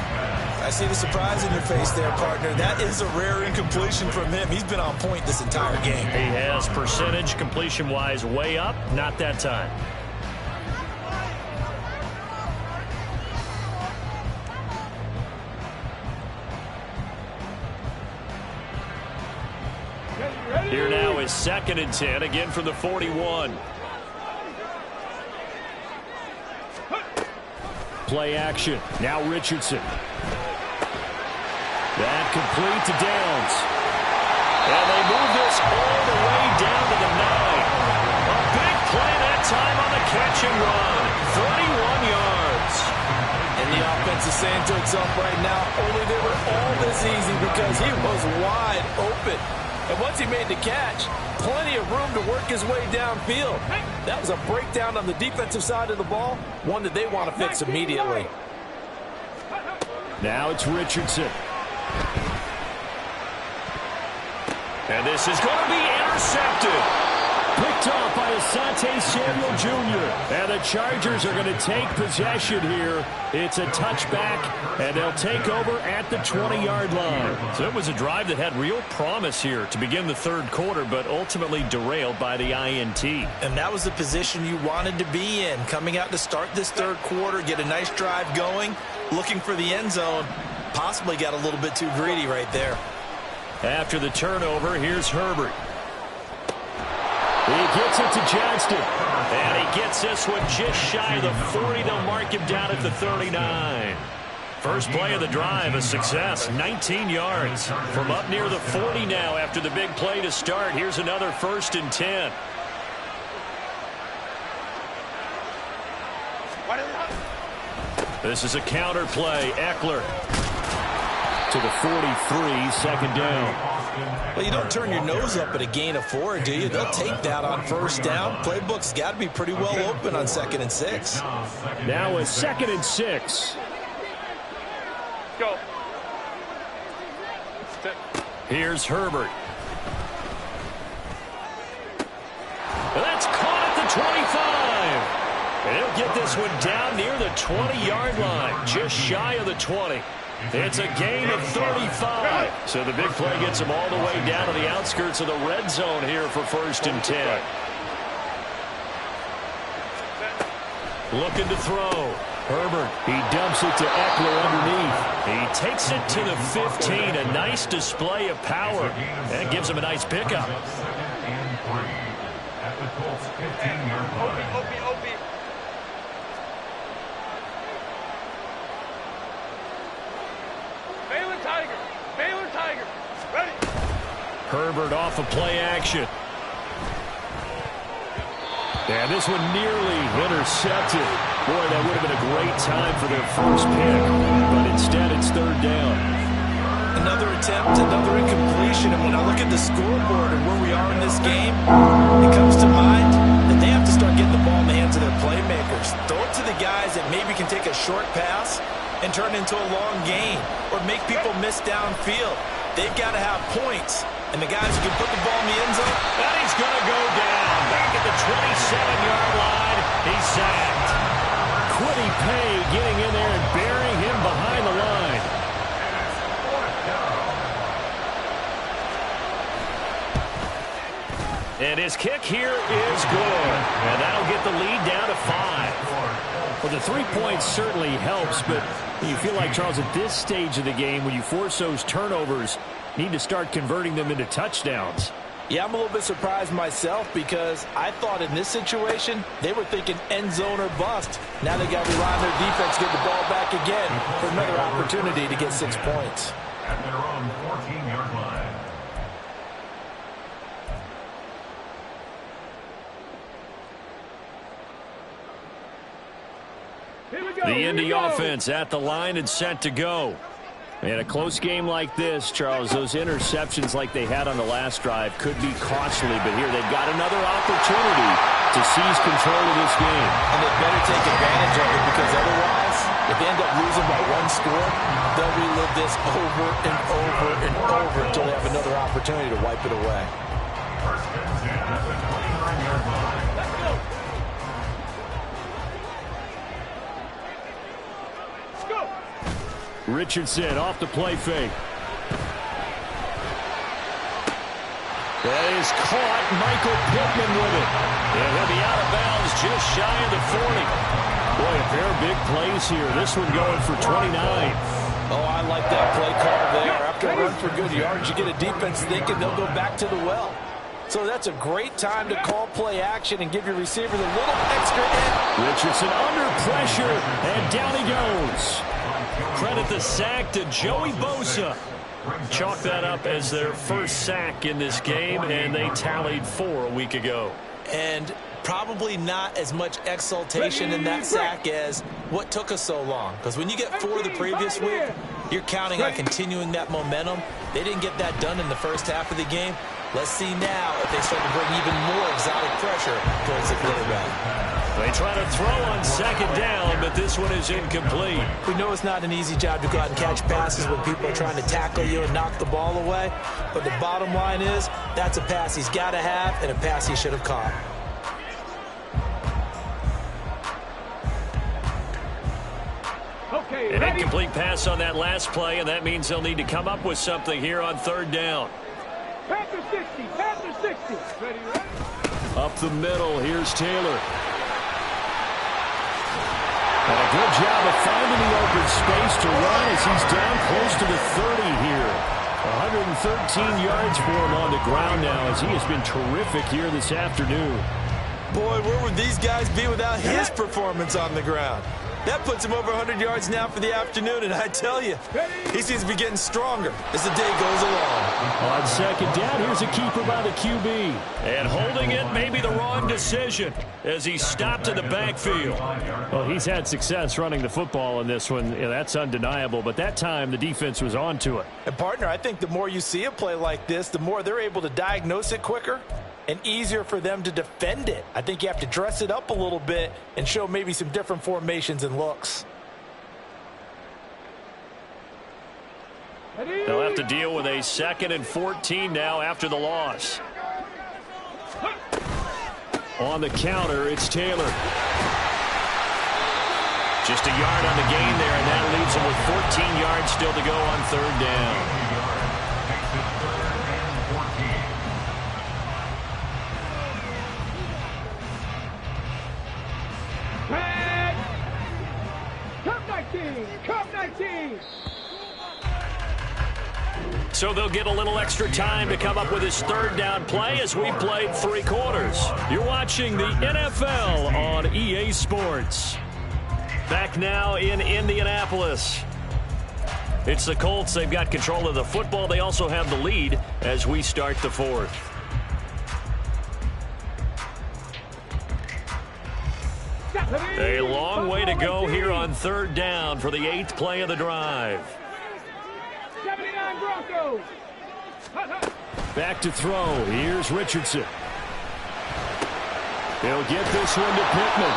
I see the surprise in your face there, partner. That is a rare incompletion from him. He's been on point this entire game. He has percentage completion-wise way up. Not that time. Here now is 2nd and 10, again from the 41. Play action. Now Richardson. That complete to Downs. And they move this all the way down to the 9. A big play that time on the catch and run. 31 yards. And the offense is saying to itself right now, only they were all this easy because he was wide open. And once he made the catch, plenty of room to work his way downfield. That was a breakdown on the defensive side of the ball, one that they want to fix immediately. Now it's Richardson. And this is going to be intercepted. Picked off by Asante Samuel Jr. And the Chargers are going to take possession here. It's a touchback, and they'll take over at the 20-yard line. So it was a drive that had real promise here to begin the 3rd quarter, but ultimately derailed by the INT. And that was the position you wanted to be in. Coming out to start this 3rd quarter, get a nice drive going, looking for the end zone. Possibly got a little bit too greedy right there. After the turnover, here's Herbert. He gets it to Johnston. And he gets this one just shy of the 40. They'll mark him down at the 39. First play of the drive, a success, 19 yards. From up near the 40 now after the big play to start. Here's another 1st and 10. This is a counter play. Eckler to the 43, second down. Well, you don't turn your nose up at a gain of 4, do you? They'll take that on 1st down. Playbook's got to be pretty well open on 2nd and 6. Now a 2nd and 6. Go. Here's Herbert. That's caught at the 25. And he'll get this one down near the 20-yard line, just shy of the 20. It's a gain of 35. So the big play gets him all the way down to the outskirts of the red zone here for 1st and 10. Looking to throw. Herbert, he dumps it to Eckler underneath. He takes it to the 15. A nice display of power. And gives him a nice pickup. Baylor Tiger. Ready. Herbert off of play action. And this one nearly intercepted. Boy, that would have been a great time for their first pick. But instead, it's 3rd down. Another attempt, another incompletion. And when I look at the scoreboard and where we are in this game, it comes to mind that they have to start getting the ball in the hands of their playmakers. Throw it to the guys that maybe can take a short pass and turn it into a long gain or make people miss downfield. They've got to have points. And the guys who can put the ball in the end zone. And he's going to go down. Back at the 27-yard line. He's sacked. Quiddy Pay getting in there and burying him behind the line. And his kick here is good. And that'll get the lead down to 5. Well, the 3 points certainly helps, but you feel like, Charles, at this stage of the game, when you force those turnovers, need to start converting them into touchdowns. Yeah, I'm a little bit surprised myself because I thought in this situation they were thinking end zone or bust. Now they got to rely on their defense, get the ball back again for another opportunity to get 6 points. At their own 14-yard line. The Indy offense at the line and set to go. In a close game like this, Charles, those interceptions like they had on the last drive could be costly, but here they've got another opportunity to seize control of this game. And they better take advantage of it because otherwise, if they end up losing by 1 score, they'll relive this over and over and over until they have another opportunity to wipe it away. First and 10 at the 29-yard line. Let's go. Richardson off the play fake. That is caught. Michael Pittman with it. And he'll be out of bounds just shy of the 40. Boy, a pair of big plays here. This one going for 29. Oh, I like that play call there. After a run for good yards, you get a defense thinking they'll go back to the well. So that's a great time to call play action and give your receivers a little extra edge. Richardson under pressure, and down he goes. Credit the sack to Joey Bosa. Chalk that up as their first sack in this game, and they tallied 4 a week ago. And probably not as much exultation in that sack as what took us so long. Because when you get 4 the previous week, you're counting on continuing that momentum. They didn't get that done in the first half of the game. Let's see now if they start to bring even more exotic pressure towards the quarterback. They try to throw on 2nd down, but this one is incomplete. We know it's not an easy job to go out and catch passes when people are trying to tackle you and knock the ball away. But the bottom line is, that's a pass he's got to have and a pass he should have caught. Okay, An ready? incomplete pass on that last play, and that means they'll need to come up with something here on 3rd down. Panther 60, Panther 60. Ready, ready? Up the middle, here's Taylor. And a good job of finding the open space to run as he's down close to the 30 here. 113 yards for him on the ground now as he has been terrific here this afternoon. Boy, where would these guys be without his performance on the ground? That puts him over 100 yards now for the afternoon, and I tell you, he seems to be getting stronger as the day goes along. On second down, here's a keeper by the QB. And holding it may be the wrong decision as he stopped in the backfield. Well, he's had success running the football in this one. Yeah, that's undeniable, but that time the defense was on to it. And, partner, I think the more you see a play like this, the more they're able to diagnose it quicker and easier for them to defend it. I think you have to dress it up a little bit and show maybe some different formations and looks. They'll have to deal with a 2nd and 14 now after the loss. On the counter, it's Taylor. Just a yard on the gain there, and that leaves him with 14 yards still to go on 3rd down. Cup 19! So they'll get a little extra time to come up with his 3rd down play as we played 3 quarters. You're watching the NFL on EA Sports. Back now in Indianapolis. It's the Colts. They've got control of the football. They also have the lead as we start the 4th. A long way to go here on 3rd down for the 8th play of the drive. 79 Broncos. Back to throw. Here's Richardson. He'll get this one to Pittman.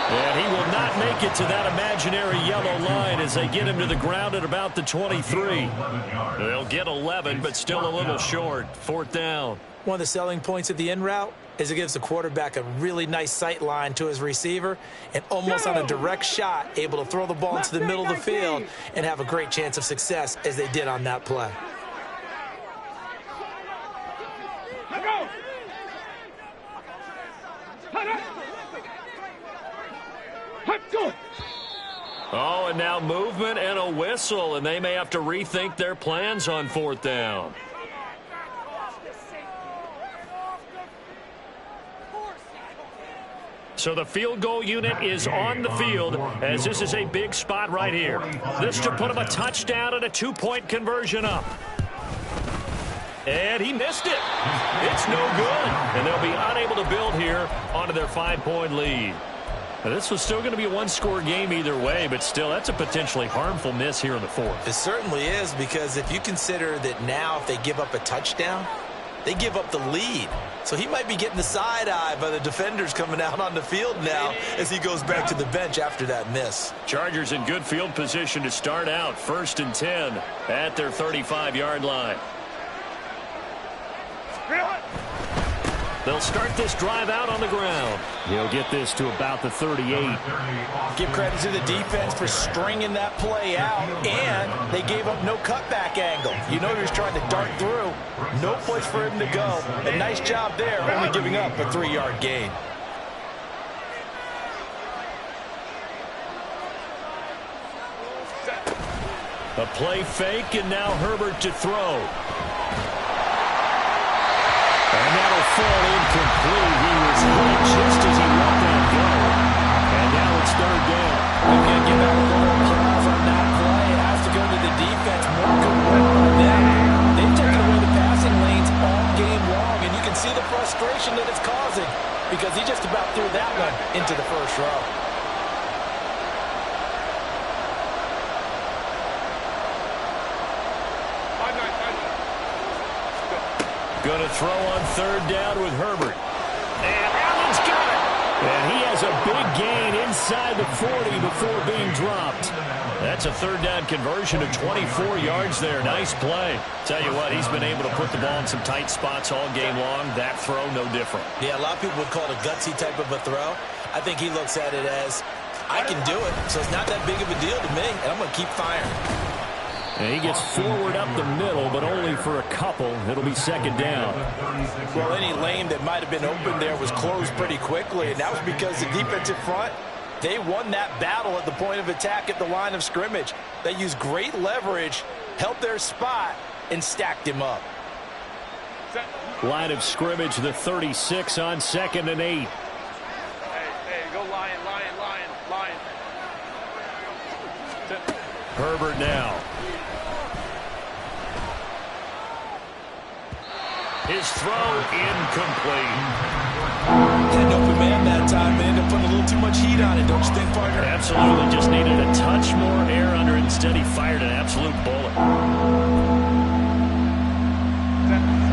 And he will not make it to that imaginary yellow line as they get him to the ground at about the 23. They'll get 11, but still a little short. 4th down. One of the selling points of the in route is it gives the quarterback a really nice sight line to his receiver and almost on a direct shot able to throw the ball into the middle of the field and have a great chance of success as they did on that play. Oh, and now movement and a whistle, and they may have to rethink their plans on 4th down. So the field goal unit is on the field as this is a big spot right here. This to put him a touchdown and a 2-point conversion up. And he missed it. It's no good. And they'll be unable to build here onto their 5-point lead. Now, this was still going to be a 1-score game either way, but still, that's a potentially harmful miss here in the 4th. It certainly is, because if you consider that now if they give up a touchdown, they give up the lead. So he might be getting the side eye by the defenders coming out on the field now as he goes back to the bench after that miss. Chargers in good field position to start out. 1st and 10 at their 35-yard line. They'll start this drive out on the ground. He'll get this to about the 38. Give credit to the defense for stringing that play out, and they gave up no cutback angle. You know he was trying to dart through. No place for him to go. A nice job there, only giving up a 3-yard gain. A play fake, and now Herbert to throw. And that'll fall incomplete. He was hit just as he let that go. And now it's 3rd down. You can't give out a little applause on that play. It has to go to the defense. More good work by them. They've taken away the passing lanes all game long, and you can see the frustration that it's causing because he just about threw that one into the 1st row. Going to throw on 3rd down with Herbert. And Allen's got it. And he has a big gain inside the 40 before being dropped. That's a 3rd down conversion of 24 yards there. Nice play. Tell you what, he's been able to put the ball in some tight spots all game long. That throw, no different. Yeah, a lot of people would call it a gutsy type of a throw. I think he looks at it as, I can do it, so it's not that big of a deal to me, and I'm going to keep firing. And he gets forward up the middle, but only for a couple. It'll be 2nd down. Well, any lane that might have been open there was closed pretty quickly, and that was because the defensive front, they won that battle at the point of attack at the line of scrimmage. They used great leverage, held their spot, and stacked him up. Line of scrimmage, the 36 on 2nd and 8. Hey, go Lion, Lion, Lion, Lion. Herbert now. His throw incomplete. Had an open man that time, and ended up putting a little too much heat on it, don't you think, partner? Absolutely. Just needed a touch more air under it. Instead, he fired an absolute bullet.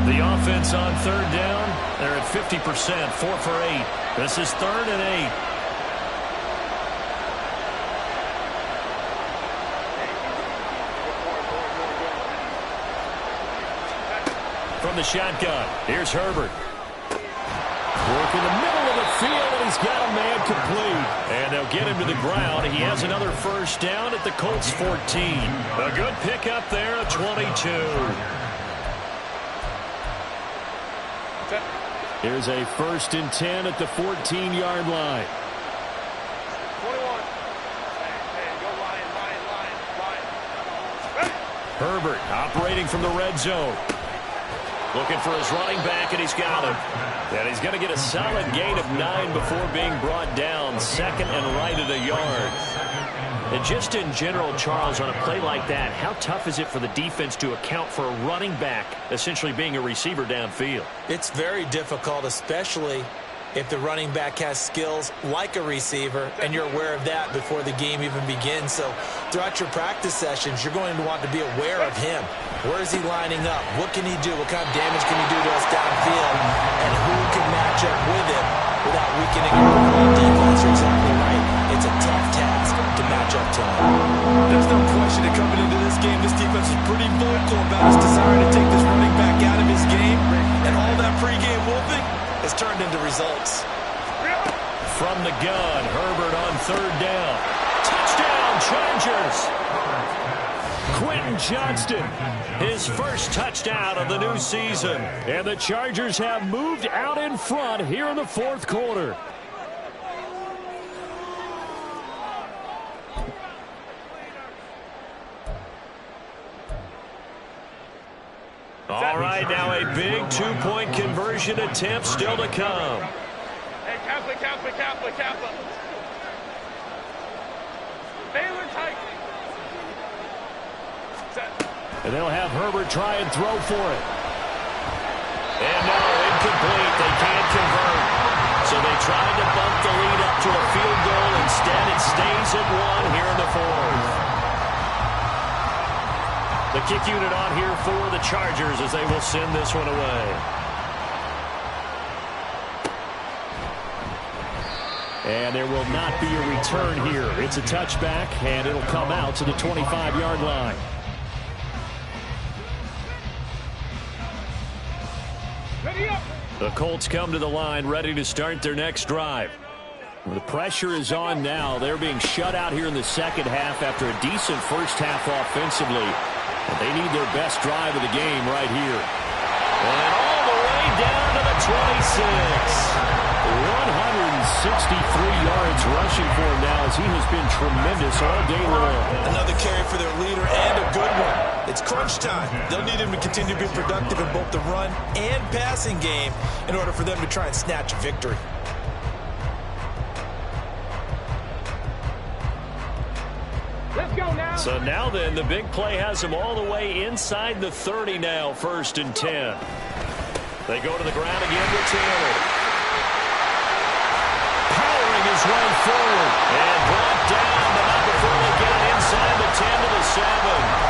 The offense on third down. They're at 50%, 4 for 8. This is 3rd and 8. From the shotgun, here's Herbert. Work in the middle of the field, and he's got a man complete. And they'll get him to the ground. He has another first down at the Colts 14. A good pickup there, a 22. Here's a 1st and 10 at the 14-yard line. 21. Hey, go line. Herbert operating from the red zone. Looking for his running back, and he's got him. And he's going to get a solid gain of 9 before being brought down. 2nd and right at a yard. And just in general, Charles, on a play like that, how tough is it for the defense to account for a running back essentially being a receiver downfield? It's very difficult, especially if the running back has skills like a receiver, and you're aware of that before the game even begins. So throughout your practice sessions, you're going to want to be aware of him. Where is he lining up? What can he do? What kind of damage can he do to us downfield? And who can match up with him without weakening our overall defense? You're exactly right. It's a tough task to match up to him. There's no question that coming into this game, this defense was pretty vocal about his desire to take this running back out of his game. And all that pregame wolfing has turned into results. From the gun, Herbert on 3rd down. Touchdown, Chargers! Quentin Johnston, his first touchdown of the new season. And the Chargers have moved out in front here in the 4th quarter. All right, now a big 2-point conversion attempt still to come. Hey, Kappa. Baylor Tiger. And they'll have Herbert try and throw for it. And no, incomplete. They can't convert. So they tried to bump the lead up to a field goal. Instead, it stays at 1 here in the 4th. The kick unit on here for the Chargers as they will send this one away. And there will not be a return here. It's a touchback, and it'll come out to the 25-yard line. Ready up. The Colts come to the line, ready to start their next drive. The pressure is on now. They're being shut out here in the second half after a decent first half offensively. But they need their best drive of the game right here. And all the way down to the 26. 163 yards rushing for him now as he has been tremendous all day long. Another carry for their leader and a good one. It's crunch time. They'll need him to continue to be productive in both the run and passing game in order for them to try and snatch a victory. Let's go now. So now then, the big play has them all the way inside the 30 now, 1st and 10. They go to the ground again with Taylor. Powering his way forward. And brought down, but not before they get it inside the 10 to the 7.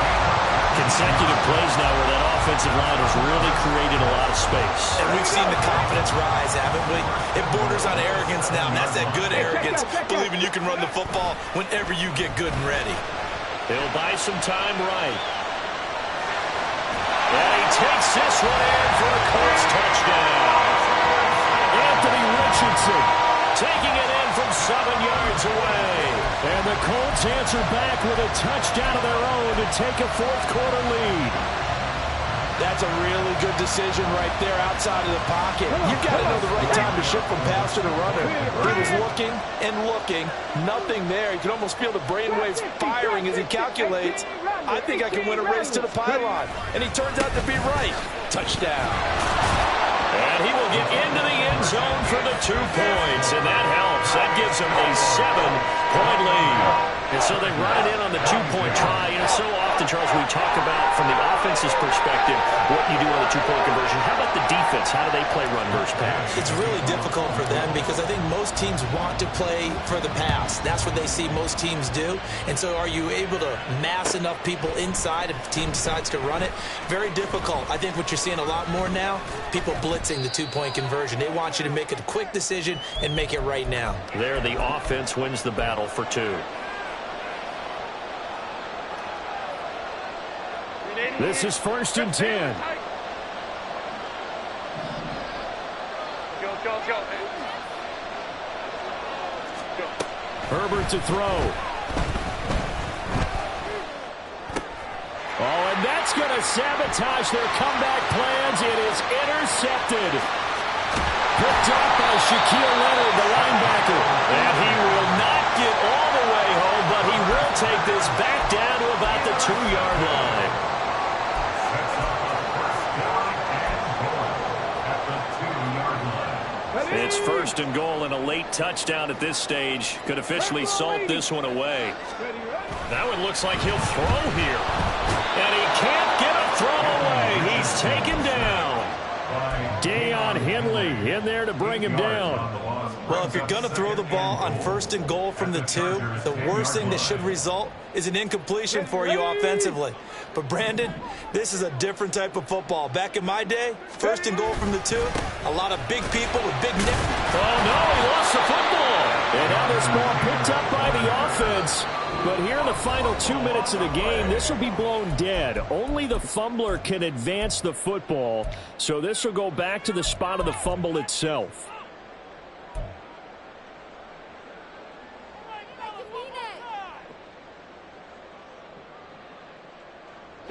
Consecutive plays now where that offensive line has really created a lot of space. And we've seen the confidence rise, haven't we? It borders on arrogance now, and that's that good arrogance, believing you can run the football whenever you get good and ready. He'll buy some time right. And he takes this one in for a Colts touchdown. Anthony Richardson taking it in from 7 yards away. And the Colts answer back with a touchdown of their own to take a 4th quarter lead. That's a really good decision right there outside of the pocket. You've got to know the right time to shift from passer to runner. He was looking and looking. Nothing there. You can almost feel the brainwaves firing as he calculates, I think I can win a race to the pylon. And he turns out to be right. Touchdown. And he will get into the end end zone for the 2 points, and that helps. That gives them a 7-point lead. And so they run it in on the 2-point try. You know, so often, Charles, we talk about from the offense's perspective what you do on the 2-point conversion. How about the defense? How do they play run versus pass? It's really difficult for them because I think most teams want to play for the pass. That's what they see most teams do. And so are you able to mass enough people inside if the team decides to run it? Very difficult. I think what you're seeing a lot more now, people blitzing the 2-point conversion. They want you to make a quick decision and make it right now. There, the offense wins the battle for 2. This is 1st and 10. Go. Herbert to throw. Oh, and that's going to sabotage their comeback plans. It is intercepted. Picked up by Shaquille Leonard, the linebacker. And he will not get all the way home, but he will take this back down to about the 2-yard line. It's 1st and goal and a late touchdown at this stage. Could officially salt this one away. That one looks like he'll throw here. And he can't get a throw away. He's taken down. Deion Henley in there to bring him down. Well, if you're going to throw the ball on 1st and goal from the 2, the worst thing that should result is an incompletion for you offensively. But, Brandon, this is a different type of football. Back in my day, 1st and goal from the 2, a lot of big people with big nick. Oh, no, he lost the football. And now this ball picked up by the offense. But here in the final 2 minutes of the game, this will be blown dead. Only the fumbler can advance the football. So this will go back to the spot of the fumble itself.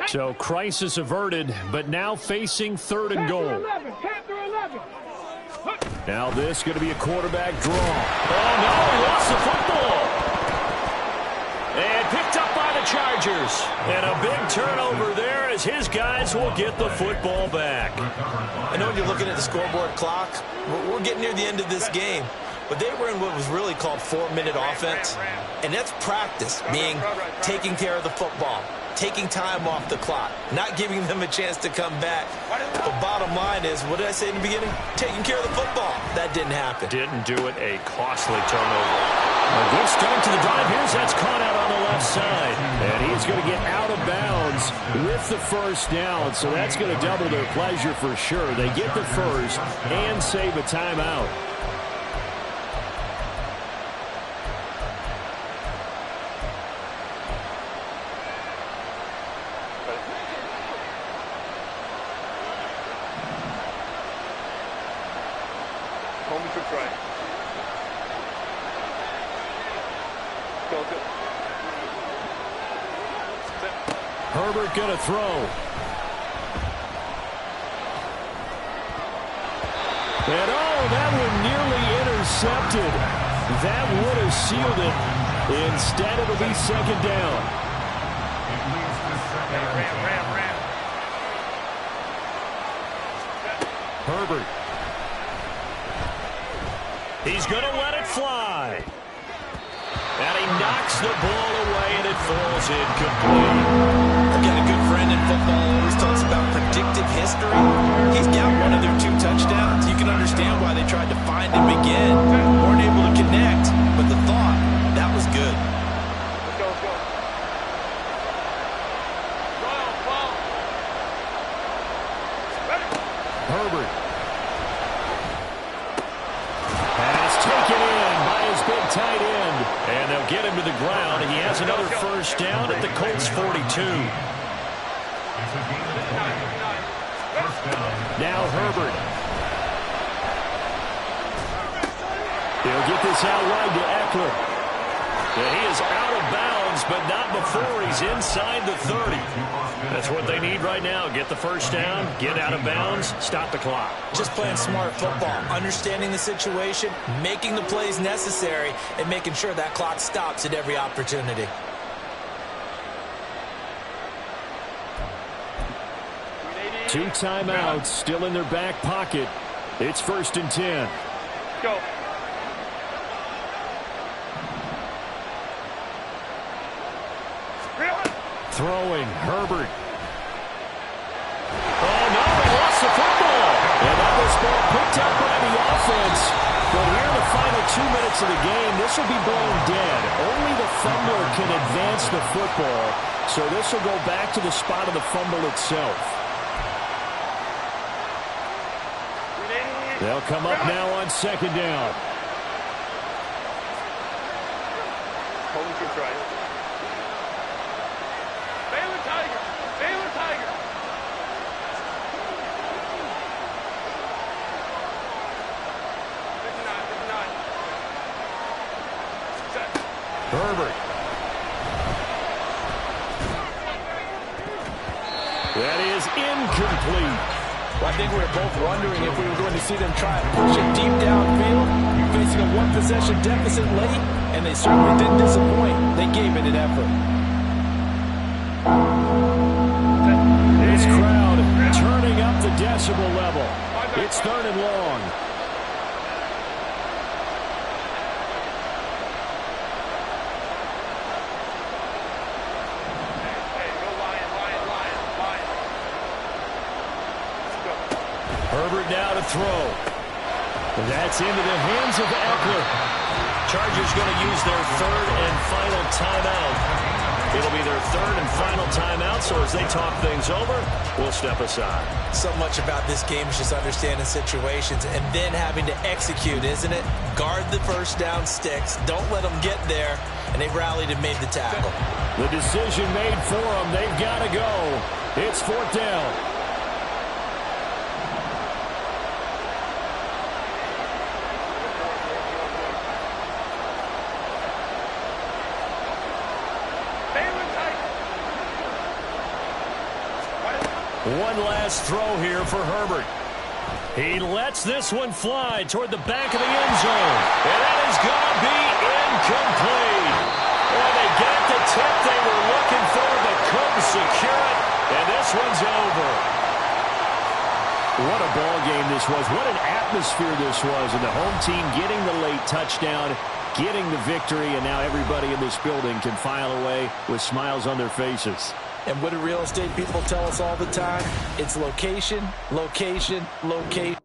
So crisis averted, but now facing 3rd and goal. Now this going to be a quarterback draw. Oh, no, he lost the football. And picked up by the Chargers. And a big turnover there as his guys will get the football back. I know when you're looking at the scoreboard clock, we're getting near the end of this game. But they were in what was really called 4-minute offense. And that's practice, meaning taking care of the football, taking time off the clock, not giving them a chance to come back. The bottom line is, what did I say in the beginning? Taking care of the football. That didn't happen. Didn't do it. A costly turnover. A good start to the drive. Here's that's caught out on the left side. And he's going to get out of bounds with the 1st down. So that's going to double their pleasure for sure. They get the 1st and save a timeout. Herbert going to throw. And oh, that one nearly intercepted. That would have sealed it. Instead, it'll be 2nd down. Herbert. He's going to let it fly. And he knocks the ball away, and it falls incomplete. I've got a good friend in football who always talks about predictive history. He's got one of their 2 touchdowns. You can understand why they tried to find him again. Weren't able to connect, but the thought, that was good. Let's go. Herbert. Pass taken in by his big tight end. And they'll get him to the ground. He has another 1st down at the Colts 42. Now Herbert. He'll get this out wide to Eckler. And he is out of bounds, but not before he's inside the 30. That's what they need right now. Get the 1st down, get out of bounds, stop the clock. Just playing smart football, understanding the situation, making the plays necessary, and making sure that clock stops at every opportunity. Two timeouts still in their back pocket. It's 1st and 10. Go. Throwing, Herbert. Oh, no, they lost the football. And that was ball picked up by the offense. But here in the final 2 minutes of the game, this will be blown dead. Only the fumbler can advance the football. So this will go back to the spot of the fumble itself. They'll come up now on 2nd down. Holding troops right. Baylor Tiger! Baylor Tiger! Herbert. That is incomplete. Well, I think we were both wondering if we were going to see them try and push it deep downfield, facing a one-possession deficit late, and they certainly didn't disappoint. They gave it an effort. This crowd turning up the decibel level. It's 3rd and long. Herbert now to throw. That's into the hands of Eckler. Chargers going to use their 3rd and final timeout. It'll be their 3rd and final timeout, so as they talk things over, we'll step aside. So much about this game is just understanding situations and then having to execute, isn't it? Guard the first down sticks. Don't let them get there. And they rallied and made the tackle. The decision made for them. They've got to go. It's 4th down. One last throw here for Herbert. He lets this one fly toward the back of the end zone. And that is going to be incomplete. Well, they got the tip they were looking for, but couldn't secure it. And this one's over. What a ball game this was. What an atmosphere this was. And the home team getting the late touchdown, getting the victory, and now everybody in this building can file away with smiles on their faces. And what do real estate people tell us all the time? It's location, location, location.